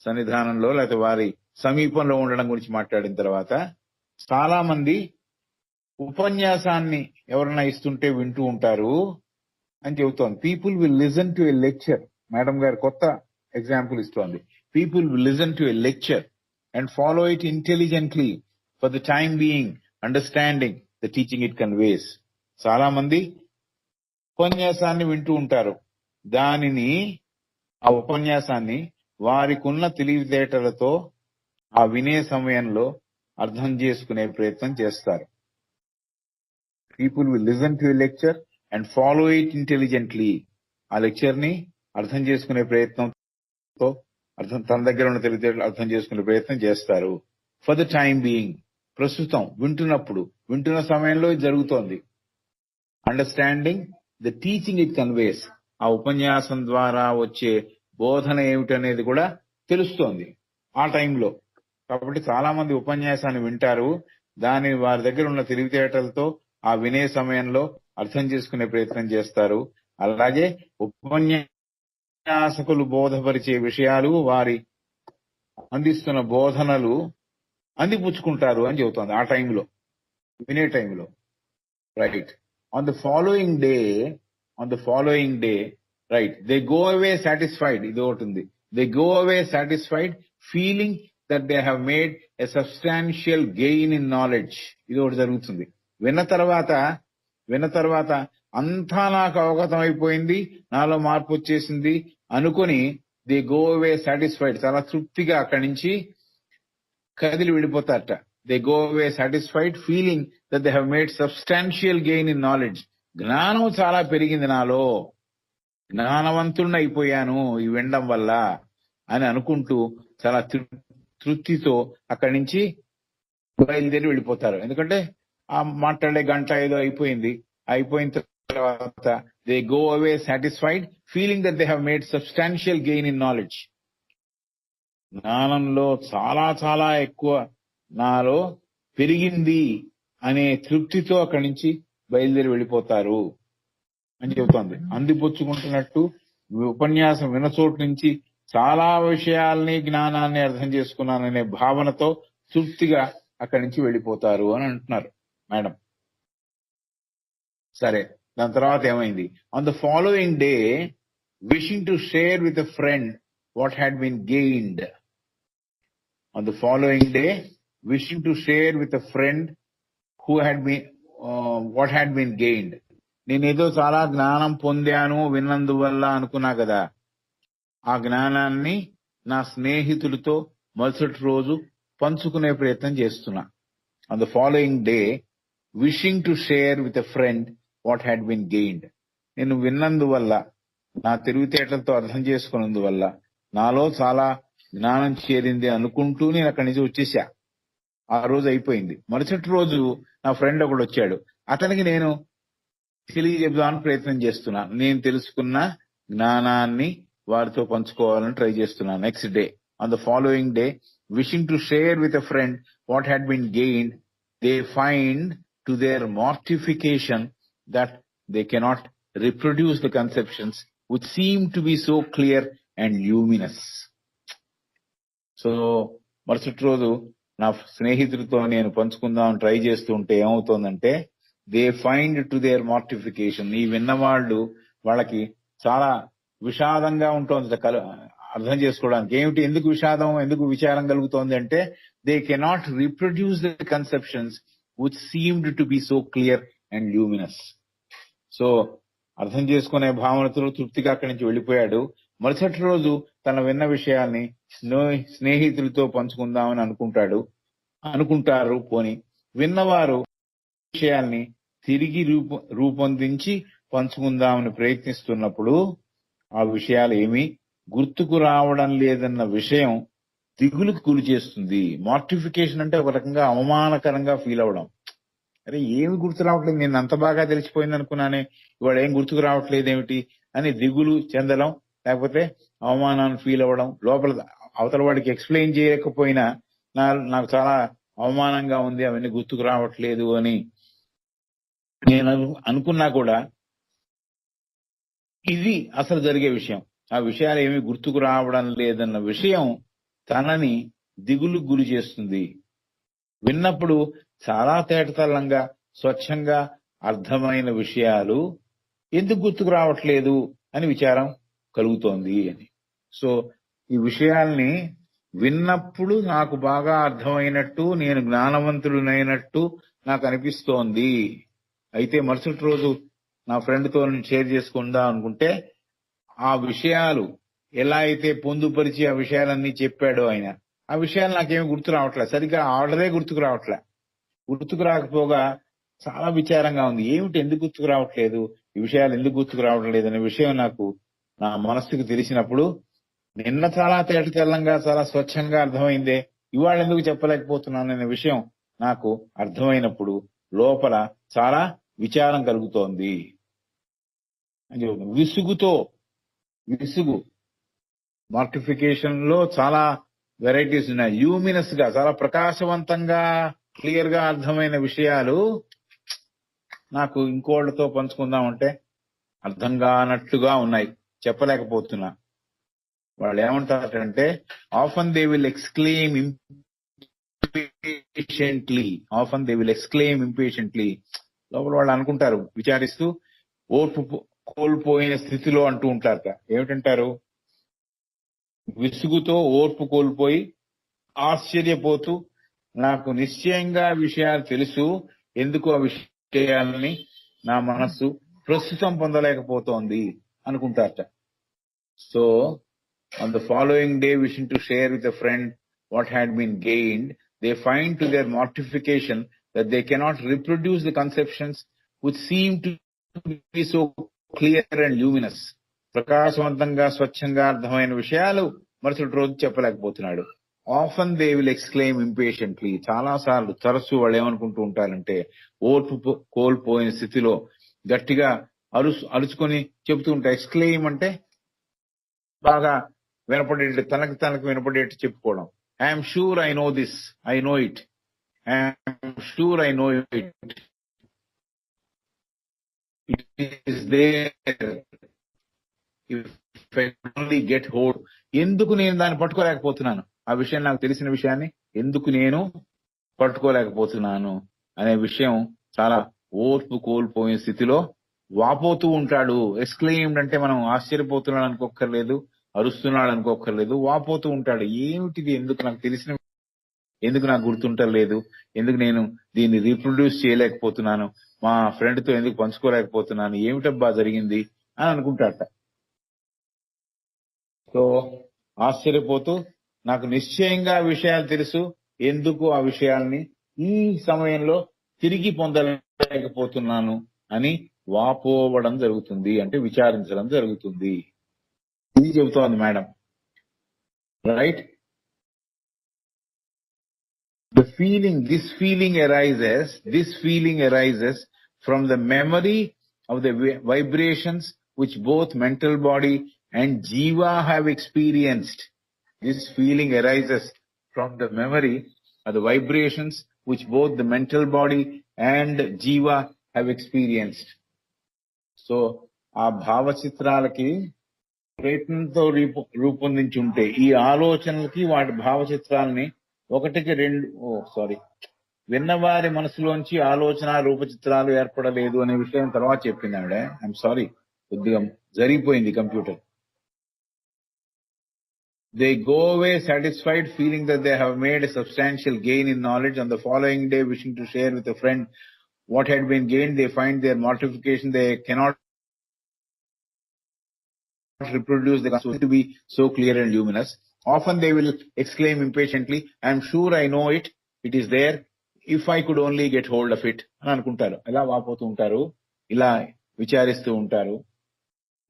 B: సన్నిధానంలో లేకపోతే వారి సమీపంలో ఉండడం గురించి మాట్లాడిన తర్వాత చాలా మంది ఉపన్యాసాన్ని ఎవరైనా ఇస్తుంటే వింటూ ఉంటారు అని చెబుతోంది. People will listen to a lecture. Madam గారు కొత్త ఎగ్జాంపుల్ ఇస్తోంది. People will listen to a lecture and follow it intelligently for the time being, understanding the teaching it conveys. చాలా మంది ఉపన్యాసాన్ని వింటూ ఉంటారు. ఆ ఉపన్యాసాన్ని వారికున్న తెలివితేటలతో ఆ వినే సమయంలో అర్థం చేసుకునే ప్రయత్నం చేస్తారు. People will listen to a lecture and follow it intelligently. ఆ లెక్చర్ ని అర్థం చేసుకునే ప్రయత్నంతో, తన దగ్గర ఉన్న తెలివితేటలు అర్థం చేసుకునే ప్రయత్నం చేస్తారు. ఫర్ ద టైమ్ బీయింగ్, ప్రస్తుతం వింటున్న సమయంలో ఇది జరుగుతోంది. Understanding the teaching it conveys, ఆ ఉపన్యాసం ద్వారా వచ్చే బోధన ఏమిటనేది కూడా తెలుస్తోంది ఆ టైంలో. కాబట్టి చాలా మంది ఉపన్యాసాన్ని వింటారు, దాని వారి దగ్గర ఉన్న తెలివితేటలతో ఆ వినే సమయంలో అర్థం చేసుకునే ప్రయత్నం చేస్తారు. అలాగే ఉపన్యాసకులు బోధపరిచే విషయాలు, వారి అందిస్తున్న బోధనలు అందిపుచ్చుకుంటారు అని చెబుతోంది ఆ టైంలో, వినే టైంలో. Right. On the following day, right, they go away satisfied. ఇది ఒకటి ఉంది. They go away satisfied, feeling that they have made a substantial gain in knowledge. ఇది ఒకటి జరుగుతుంది. విన్న తర్వాత అంతా నాకు అవగతం అయిపోయింది, నాలో మార్పు వచ్చేసింది అనుకుని they go away satisfied, చాలా తృప్తిగా అక్కడి నుంచి కదిలి వెళ్ళిపోతారట. They go away satisfied, feeling that they have made substantial gain in knowledge. జ్ఞానం చాలా పెరిగింది, నాలో జ్ఞానవంతుడిని అయిపోయాను ఈ వినడం వల్ల అని అనుకుంటూ చాలా తృప్తితో అక్కడి నుంచి బయలుదేరి వెళ్ళిపోతారు. ఎందుకంటే ఆ మాట్లాడే గంట ఏదో అయిపోయిన తర్వాత they go away satisfied, feeling that they have made substantial gain in knowledge. జ్ఞానంలో చాలా ఎక్కువ నాలో పెరిగింది అనే తృప్తితో అక్కడి నుంచి బయలుదేరి వెళ్ళిపోతారు అని చెబుతోంది. అందిపుచ్చుకుంటున్నట్టు ఉపన్యాసం విన్న చోటు నుంచి చాలా విషయాల్ని, జ్ఞానాన్ని అర్థం చేసుకున్నాననే భావనతో తృప్తిగా అక్కడి నుంచి వెళ్ళిపోతారు అని అంటున్నారు మేడం. సరే, దాని తర్వాత ఏమైంది? On the following day, wishing to share with a friend what had been gained. On the following day, wishing to share with a friend who had been what had been gained. నేనేదో చాలా జ్ఞానం పొందాను విన్నందువల్ల అనుకున్నా కదా, ఆ జ్ఞానాన్ని నా స్నేహితులతో మరుసటి రోజు పంచుకునే ప్రయత్నం చేస్తున్నా. On the following day wishing to share with a friend what had been gained. నేను విన్నందువల్ల, నా తెలివితేటలతో అర్థం చేసుకున్నందువల్ల నాలో చాలా జ్ఞానం చేరింది అనుకుంటూ నేను అక్కడి నుంచి వచ్చేసా. ఆ రోజు అయిపోయింది. మరుసటి రోజు నా ఫ్రెండ్ ఒకడు వచ్చాడు. అతనికి నేను తెలియజెప్దామని ప్రయత్నం చేస్తున్నాను. నేను తెలుసుకున్న జ్ఞానాన్ని వారితో పంచుకోవాలని ట్రై చేస్తున్నాను. Next day on the following day wishing to share with a friend what had been gained, they find to their mortification that they cannot reproduce the conceptions which seem to be so clear and luminous. So మరుసటి రోజు నా స్నేహితులతో నేను పంచుకుందాం try చేస్తూ ఉంటే ఏమవుతోందంటే, they find to their mortification, ఈ విన్నవాళ్ళు వాళ్ళకి చాలా విషాదంగా ఉంటుంది అర్థం చేసుకోవడానికి. ఏమిటి, ఎందుకు విషాదం, ఎందుకు విచారం కలుగుతోంది అంటే, they cannot reproduce the conceptions which seemed to be so clear and luminous. So అర్థం చేసుకునే భావనతో తృప్తిగా అక్కడి నుంచి వెళ్ళిపోయాడు. మరుసటి రోజు తన విన్న విషయాల్ని స్నేహితులతో పంచుకుందామని అనుకుంటారు. పోని విన్నవారు విషయాల్ని తిరిగి రూపొందించి పంచుకుందామని ప్రయత్నిస్తున్నప్పుడు ఆ విషయాలు ఏమీ గుర్తుకు రావడం లేదన్న విషయం దిగులుకు గురి చేస్తుంది. మార్టిఫికేషన్ అంటే ఒక రకంగా అవమానకరంగా ఫీల్ అవడం. అరే ఏమి గుర్తు రావట్లేదు, నేను అంత బాగా తెలిసిపోయింది అనుకున్నానే, ఇవాళ ఏం గుర్తుకు రావట్లేదు ఏమిటి అని దిగులు చెందడం, లేకపోతే అవమానాన్ని ఫీల్ అవ్వడం. లోపల అవతల వాడికి ఎక్స్ప్లెయిన్ చేయకపోయినా నాకు చాలా అవమానంగా ఉంది, అవన్నీ గుర్తుకు రావట్లేదు అని నేను అనుకున్నా కూడా ఇది అసలు జరిగే విషయం. ఆ విషయాలు ఏమీ గుర్తుకు రావడం లేదన్న విషయం తనని దిగులు గురి చేస్తుంది. విన్నప్పుడు చాలా తేటతల్లంగా స్వచ్ఛంగా అర్థమైన విషయాలు ఎందుకు గుర్తుకు రావట్లేదు అని విచారం కలుగుతోంది అని. సో ఈ విషయాల్ని విన్నప్పుడు నాకు బాగా అర్థమైనట్టు, నేను జ్ఞానవంతుడినైనట్టు నాకు అనిపిస్తోంది. అయితే మరుసటి రోజు నా ఫ్రెండ్తో షేర్ చేసుకుందాం అనుకుంటే, ఆ విషయాలు ఎలా అయితే పొందుపరిచి ఆ విషయాలన్నీ చెప్పాడో ఆయన, ఆ విషయాలు నాకేమీ గుర్తు రావట్లేదు. సరిగ్గా ఆర్డరే గుర్తుకు రావట్లే. గుర్తుకు రాకపోగా చాలా విచారంగా ఉంది. ఏమిటి, ఎందుకు గుర్తుకు రావట్లేదు, ఈ విషయాలు ఎందుకు గుర్తుకు రావట్లేదు అనే విషయం నాకు నా మనస్సుకు తెలిసినప్పుడు, నిన్న చాలా తేటతెల్లంగా చాలా స్వచ్ఛంగా అర్థమైందే, ఇవాళ ఎందుకు చెప్పలేకపోతున్నాను అనే విషయం నాకు అర్థమైనప్పుడు లోపల చాలా విచారం కలుగుతోంది. విసుగు మార్టిఫికేషన్ లో చాలా వెరైటీస్ ఉన్నాయి. ల్యూమినస్ గా, చాలా ప్రకాశవంతంగా క్లియర్ గా అర్థమైన విషయాలు నాకు ఇంకోళ్ళతో పంచుకుందామంటే అర్థం కానట్లుగా ఉన్నాయి, చెప్పలేకపోతున్నా. వాళ్ళు ఏమంటారంటే, ఆఫన్ దే విల్ ఎక్స్క్లెయిమ్ ఇంపేషెంట్లీ. లోపల వాళ్ళు అనుకుంటారు విచారిస్తూ, ఓర్పు కోల్పోయిన స్థితిలో అంటూ ఉంటారట. ఏమిటంటారు, విసుగుతో ఓర్పు కోల్పోయి ఆశ్చర్యపోతూ, నాకు నిశ్చయంగా విషయాలు తెలుసు, ఎందుకు ఆ విషయాలని నా మనస్సు ప్రస్తుతం పొందలేకపోతోంది అనుకుంటారట. So on the following day wishing to share with a friend what had been gained, they find to their mortification that they cannot reproduce the conceptions which seem to be so clear and luminous. ప్రకాశవంతంగా స్వచ్ఛంగా అర్థమైన విషయాలు మరుసటి రోజు చెప్పలేకపోతున్నాడు. Often they will exclaim impatiently. చాలా సార్లు, తరచూ వాళ్ళు ఏమనుకుంటూ ఉంటారంటే, ఓర్పు కోల్పోయిన స్థితిలో గట్టిగా అరుచుకొని చెబుతూ ఉంటారు. ఎక్స్క్లెయిమ్ అంటే బాగా వినపడేట్టు, తనకు వినపడేట్టు చెప్పుకోవడం. I'm sure I know this, I know it, I'm sure I know it, it is there, if I only get hold. ఎందుకు నేను దాన్ని పట్టుకోలేకపోతున్నాను, ఆ విషయం నాకు తెలిసిన విషయాన్ని ఎందుకు నేను పట్టుకోలేకపోతున్నాను అనే విషయం చాలా ఓర్పు కోల్పోయిన స్థితిలో వాపోతూ ఉంటాడు. ఎక్స్క్లెయిమ్డ్ అంటే మనం ఆశ్చర్యపోతున్నాడు అనుకోక్కర్లేదు, అరుస్తున్నాడు అనుకోక్కర్లేదు, వాపోతూ ఉంటాడు. ఏమిటిది, ఎందుకు నాకు తెలిసిన, ఎందుకు నాకు గుర్తుంటలేదు, ఎందుకు నేను దీన్ని రీప్రొడ్యూస్ చేయలేకపోతున్నాను, మా ఫ్రెండ్ తో ఎందుకు పంచుకోలేకపోతున్నాను, ఏమిటబ్బా జరిగింది అని అనుకుంటాడట. సో ఆశ్చర్యపోతూ నాకు నిశ్చయంగా ఆ విషయాలు తెలుసు, ఎందుకు ఆ విషయాల్ని ఈ సమయంలో తిరిగి పొందలేకపోతున్నాను అని వాపోవడం జరుగుతుంది, అంటే విచారించడం జరుగుతుంది. ఇది చెబుతోంది madam. Right? This feeling arises from the memory of the vibrations which both mental body and jiva have experienced. This feeling arises from the memory of the vibrations which both the mental body and jiva have experienced. So, ఆ భావ చిత్రాలకి ప్రయత్నంతో రూపొందించి ఉంటే ఈ ఆలోచనలకి వాటి భావ చిత్రాలని ఒకటికి విన్నవారి మనసులోంచి ఆలోచన రూపచిత్రాలు ఏర్పడలేదు అనే విషయం తర్వాత చెప్పింది ఆవిడ. ఐఎమ్ సారీ, కొద్దిగా జరిగిపోయింది computer. They go away satisfied, feeling that they have made a substantial gain in knowledge. On the following day, wishing to share with a friend what had been gained, they find their mortification. They cannot reproduce the concept to be so clear and luminous. Often they will exclaim impatiently, I am sure I know it. It is there. If I could only get hold of it. అని అనుకుంటారు. ఇలా వాపోతూ ఉంటారు, ఇలా విచారిస్తూ ఉంటారు.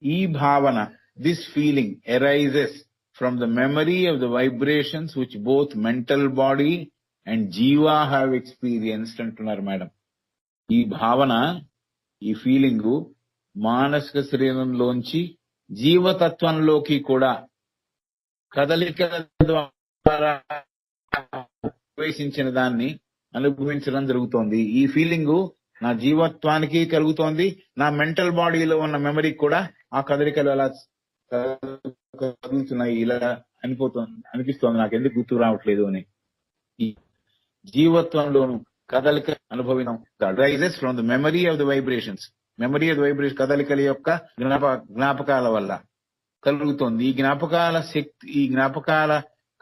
B: ఈ భావన, this feeling arises from the memory of the vibrations which both mental body and jiva have experienced అంటున్నారు madam. ఈ భావన, ఈ ఫీలింగ్ మానసిక శరీరంలోంచి జీవతత్వంలోకి కూడా కదలికల ద్వారా ప్రవేశించిన దాన్ని అనుభవించడం జరుగుతోంది. ఈ ఫీలింగ్ నా జీవత్వానికి కలుగుతోంది, నా మెంటల్ బాడీలో ఉన్న మెమరీకి కూడా ఆ కదలికలు అలా కదులుతున్నాయి, ఇలా అనిపిస్తోంది, నాకు ఎందుకు గుర్తు రావట్లేదు అని. ఈ జీవత్వంలోను కదలిక అనుభవించడం rises from the memory of the vibrations. Memory of the vibration కదలికల యొక్క జ్ఞాపకాల వల్ల కలుగుతోంది. ఈ జ్ఞాపకాల శక్తి, ఈ జ్ఞాపకాల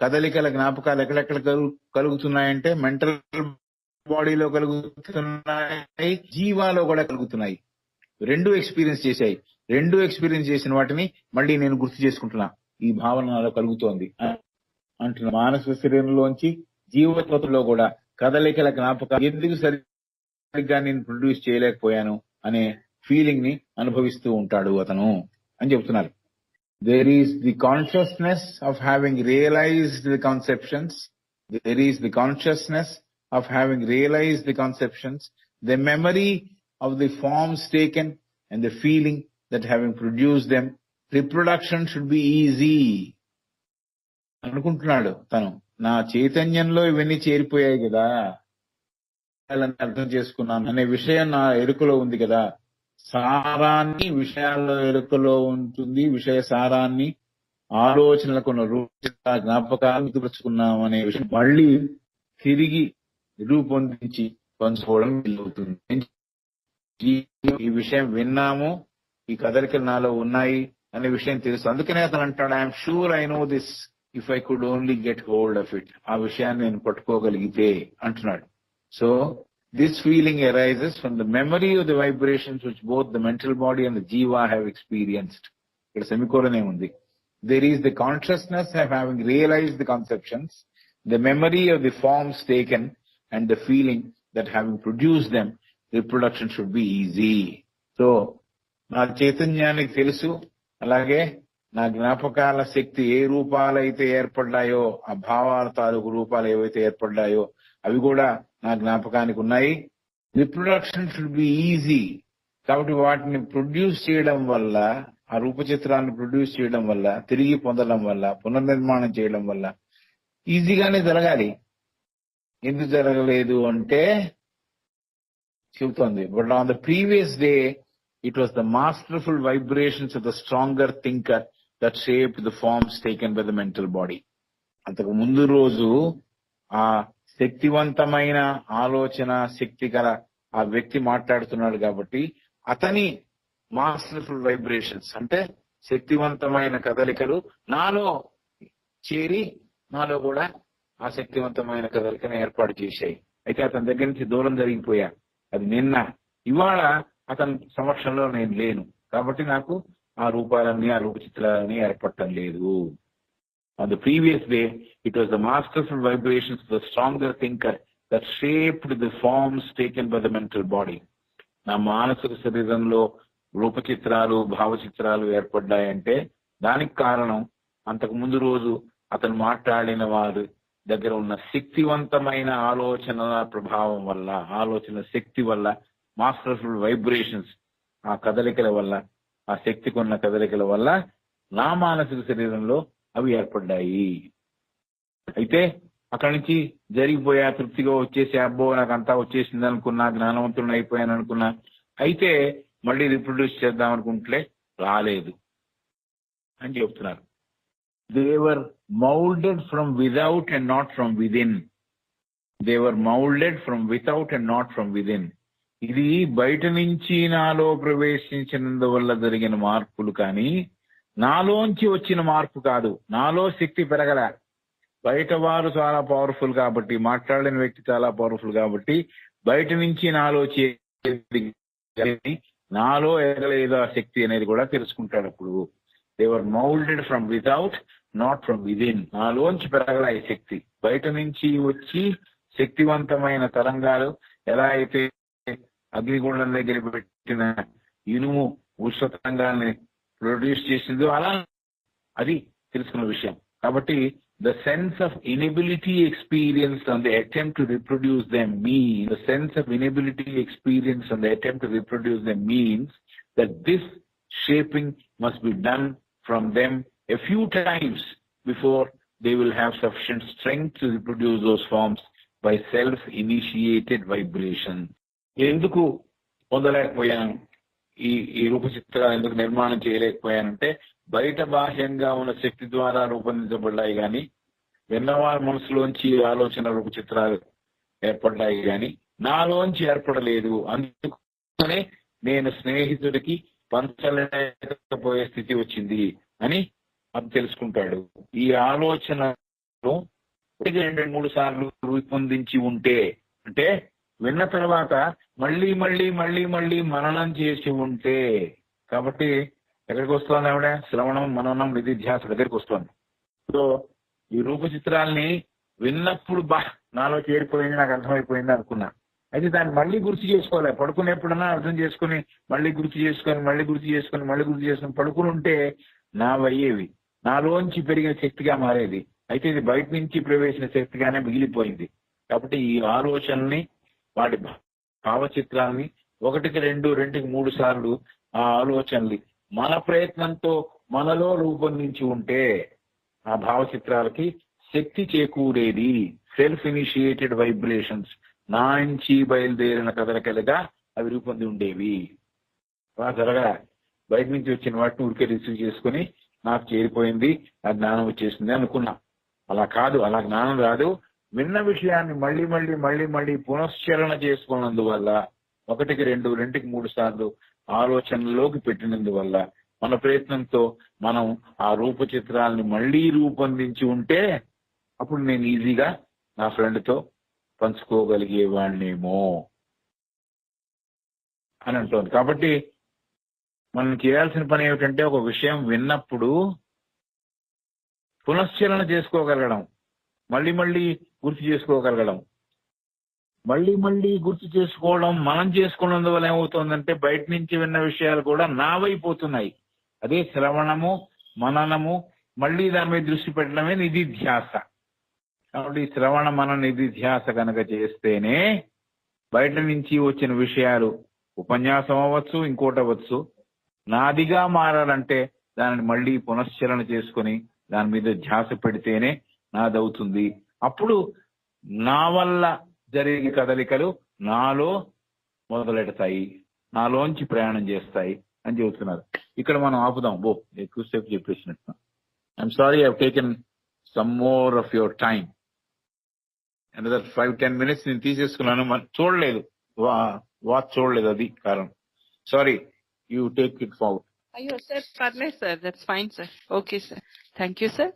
B: కదలికల జ్ఞాపకాలు ఎక్కడెక్కడ కలుగుతున్నాయంటే మెంటల్ బాడీలో కలుగుతున్నాయి, జీవాలో కూడా కలుగుతున్నాయి. రెండు ఎక్స్పీరియన్స్ చేశాయి. రెండు ఎక్స్పీరియన్స్ చేసిన వాటిని మళ్ళీ నేను గుర్తు చేసుకుంటున్నా, ఈ భావన నాలో కలుగుతోంది అంటున్నా. మానసిక శరీరంలోంచి జీవత్వంలో కూడా కదలికల జ్ఞాపకాలు ఎందుకు సరిగ్గా నేను ప్రొడ్యూస్ చేయలేకపోయాను అనే ఫీలింగ్ ని అనుభవిస్తూ ఉంటాడు అతను అని చెప్తున్నారు. There is the consciousness of having realized the conceptions. There is the consciousness of having realized the conceptions, the memory of the forms taken, and the feeling that having produced them, reproduction should be easy. అనుకుంటున్నాడు తను, నా చైతన్యంలో ఇవన్నీ చేరిపోయాయి కదా, అర్థం చేసుకున్నాను అనే విషయం నా ఎరుకలో ఉంది కదా. సారాన్ని విషయాల్లో ఎరుకలో ఉంటుంది, విషయ సారాన్ని ఆలోచనలకు జ్ఞాపకాలు గుర్తుపెట్టుకున్నాం అనే విషయం మళ్ళీ తిరిగి రూపొందించి పంచుకోవడం వీలవుతుంది. ఈ విషయం విన్నాము, ఈ కదలికలు నాలో ఉన్నాయి అనే విషయం తెలుసు, అందుకనే అతను అంటాడు, I'm sure I know this if I could only get hold of it. ఆ విషయాన్ని నేను పట్టుకోగలిగితే అంటున్నాడు. So this feeling arises from the memory of the vibrations which both the mental body and the jiva have experienced. ఇక్కడ సెమికోలనే ఉంది. There is the consciousness of having realized the conceptions, the memory of the forms taken, and the feeling that having produced them, reproduction should be easy. So, నా చైతన్యానికి తెలుసు, అలాగే నా జ్ఞాపకాల శక్తి ఏ రూపాలైతే ఏర్పడ్డాయో, ఆ భావాల తాలూకు రూపాలు ఏవైతే ఏర్పడ్డాయో అవి కూడా నా జ్ఞాపకానికి ఉన్నాయి. Reproduction should be easy. కాబట్టి వాటిని ప్రొడ్యూస్ చేయడం వల్ల, ఆ రూపచిత్రాన్ని ప్రొడ్యూస్ చేయడం వల్ల, తిరిగి పొందడం వల్ల, పునర్నిర్మాణం చేయడం వల్ల ఈజీగానే జరగాలి. ఎందుకు జరగలేదు అంటే చెబుతోంది, but on the previous day it was the masterful vibrations of the stronger thinker that shape the forms taken by the mental body. అంతకు ముందు రోజు ఆ శక్తివంతమైన ఆలోచన శక్తి గల ఆ వ్యక్తి మాట్లాడుతున్నాడు కాబట్టి అతని మాస్టర్ఫుల్ వైబ్రేషన్స్ అంటే శక్తివంతమైన కదలికలు నాలో చేరి నాలో కూడా ఆ శక్తివంతమైన కదలికను ఏర్పాటు చేశాయి. అయితే అతని దగ్గర నుంచి దూరం జరిగిపోయా. అది నిన్న. ఇవాళ అతని సమక్షంలో నేను లేను కాబట్టి నాకు ఆ రూపాలన్నీ ఆ రూప చిత్రాలన్నీ ఏర్పడటం లేదు. On the previous day, it was the masterful vibrations of the stronger thinker that shaped the forms taken by the mental body. నా మానసిక శరీరంలో రూప చిత్రాలు భావ చిత్రాలు ఏర్పడ్డాయంటే దానికి కారణం అంతకు ముందు రోజు అతను మాట్లాడిన వారి దగ్గర ఉన్న శక్తివంతమైన ఆలోచనల ప్రభావం వల్ల, ఆలోచన శక్తి వల్ల, మాస్టర్ఫుల్ వైబ్రేషన్స్ ఆ కదలికల వల్ల, ఆ శక్తికి ఉన్న కదలికల వల్ల నా మానసిక శరీరంలో అవి ఏర్పడ్డాయి. అయితే అక్కడి నుంచి జరిగిపోయా, తృప్తిగా వచ్చేసి అబ్బో నాకు అంతా వచ్చేసింది అనుకున్నా, జ్ఞానవంతుడిని అయిపోయాను అనుకున్నా, అయితే మళ్ళీ రిప్రొడ్యూస్ చేద్దాం అనుకుంటే రాలేదు అని చెప్తున్నారు. They were molded from without and not from within. They were molded from without and not from within. ఇది బయట నుంచి నాలో ప్రవేశించినందువల్ల జరిగిన మార్పులు కానీ నాలోంచి వచ్చిన మార్పు కాదు. నాలో శక్తి పెరగల. బయట వారు చాలా పవర్ఫుల్ కాబట్టి, మాట్లాడిన వ్యక్తి చాలా పవర్ఫుల్ కాబట్టి బయట నుంచి నాలో నాలో ఎగలేదు ఆ శక్తి అనేది కూడా తెలుసుకుంటాడు. అప్పుడు they were moulded from without not from within. నాలోంచి పెరగల ఈ శక్తి, బయట నుంచి వచ్చి శక్తివంతమైన తరంగాలు ఎలా అయితే అగ్నిగుండం దగ్గర పెట్టిన ఇనుము ఉష్ణ తరంగాల్ని ప్రొడ్యూస్ చేసిందో అలా అది తెలుసుకున్న విషయం. కాబట్టి the sense of inability experienced on the attempt to reproduce them means that this shaping must be done from them a few times before they will have sufficient strength to reproduce those forms by self-initiated vibration. ఎందుకు పొందలేకపోయాను, ఈ రూప చిత్రాలు ఎందుకు నిర్మాణం చేయలేకపోయానంటే బయట బాహ్యంగా ఉన్న శక్తి ద్వారా రూపొందించబడ్డాయి కానీ విన్నవారి మనసులోంచి ఆలోచన రూప చిత్రాలు ఏర్పడ్డాయి కానీ నాలోంచి ఏర్పడలేదు. అందుకనే నేను స్నేహితుడికి పంచలేకపోయే స్థితి వచ్చింది అని అది తెలుసుకుంటాడు. ఈ ఆలోచనను 2-3 సార్లు రూపొందించి ఉంటే, అంటే విన్న తర్వాత మళ్ళీ మళ్ళీ మళ్ళీ మళ్ళీ మననం చేసి ఉంటే, కాబట్టి ఎక్కడికి వస్తుంది ఆవిడ? శ్రవణం, మననం, నిధిధ్యాస దగ్గరికి వస్తుంది. సో ఈ రూప చిత్రాల్ని విన్నప్పుడు నాలో చేరిపోయింది, నాకు అర్థమైపోయింది అనుకున్నా. అయితే దాన్ని మళ్ళీ గుర్తు చేసుకోవాలి. పడుకునేప్పుడన్నా అర్థం చేసుకుని మళ్ళీ గుర్తు చేసుకొని పడుకుని ఉంటే నావయ్యేవి, నాలోంచి పెరిగిన శక్తిగా మారేది. అయితే ఇది బయట నుంచి ప్రవేశించిన శక్తిగానే మిగిలిపోయింది. కాబట్టి ఈ ఆలోచనని, వాటి భావచిత్రాన్ని 1-2-3 సార్లు ఆ ఆలోచనలు మన ప్రయత్నంతో మనలో రూపొందించి ఉంటే ఆ భావచిత్రాలకి శక్తి చేకూరేది. సెల్ఫ్ ఇనిషియేటెడ్ వైబ్రేషన్స్, నా నుంచి బయలుదేరిన కదలికలుగా అవి రూపొంది ఉండేవి. అలా జరగా బయట నుంచి వచ్చిన వాటిని ఊరికే రిసీవ్ చేసుకుని నాకు చేరిపోయింది, ఆ జ్ఞానం వచ్చేసింది అనుకున్నా. అలా కాదు, అలా జ్ఞానం రాదు. విన్న విషయాన్ని మళ్ళీ మళ్ళీ మళ్ళీ మళ్ళీ పునశ్చరణ చేసుకున్నందువల్ల, 1-2-3 సార్లు ఆలోచనలోకి పెట్టినందువల్ల, మన ప్రయత్నంతో మనం ఆ రూప చిత్రాలని మళ్ళీ రూపొందించి ఉంటే అప్పుడు నేను ఈజీగా నా ఫ్రెండ్తో పంచుకోగలిగేవాడినేమో అని అంటోంది. కాబట్టి మనం చేయాల్సిన పని ఏమిటంటే ఒక విషయం విన్నప్పుడు పునశ్చరణ చేసుకోగలగడం, మళ్ళీ మళ్ళీ గుర్తు చేసుకోగలగడం. మళ్ళీ మళ్ళీ గుర్తు చేసుకోవడం మనం చేసుకున్నందువల్ల ఏమవుతుందంటే బయట నుంచి విన్న విషయాలు కూడా నావైపోతున్నాయి. అదే శ్రవణము, మననము, మళ్ళీ దాని మీద దృష్టి పెట్టడమే నిధిధ్యాస. కాబట్టి శ్రవణ మన నిధిధ్యాస కనుక చేస్తేనే బయట నుంచి వచ్చిన విషయాలు ఉపన్యాసం అవ్వచ్చు, ఇంకోటి అవ్వచ్చు, నాదిగా మారాలంటే దానిని మళ్ళీ పునశ్చరణ చేసుకుని దాని మీద ధ్యాస పెడితేనే నాదవుతుంది. అప్పుడు నా వల్ల జరిగే కదలికలు నాలో మొదలెడతాయి, నాలోంచి ప్రయాణం చేస్తాయి అని చెబుతున్నారు. ఇక్కడ మనం ఆపుదాం. ఎక్కువసేపు చెప్పేసినట్టు. I'm sorry, I have taken some more of your time. Another 5-10 minutes నేను తీసేసుకున్నాను. చూడలేదు, వాచ్ చూడలేదు, అది కారణం. Sorry, you take it forward.
A: అయ్యో సార్, పర్లేదు sir, that's fine sir. Okay sir, thank you sir.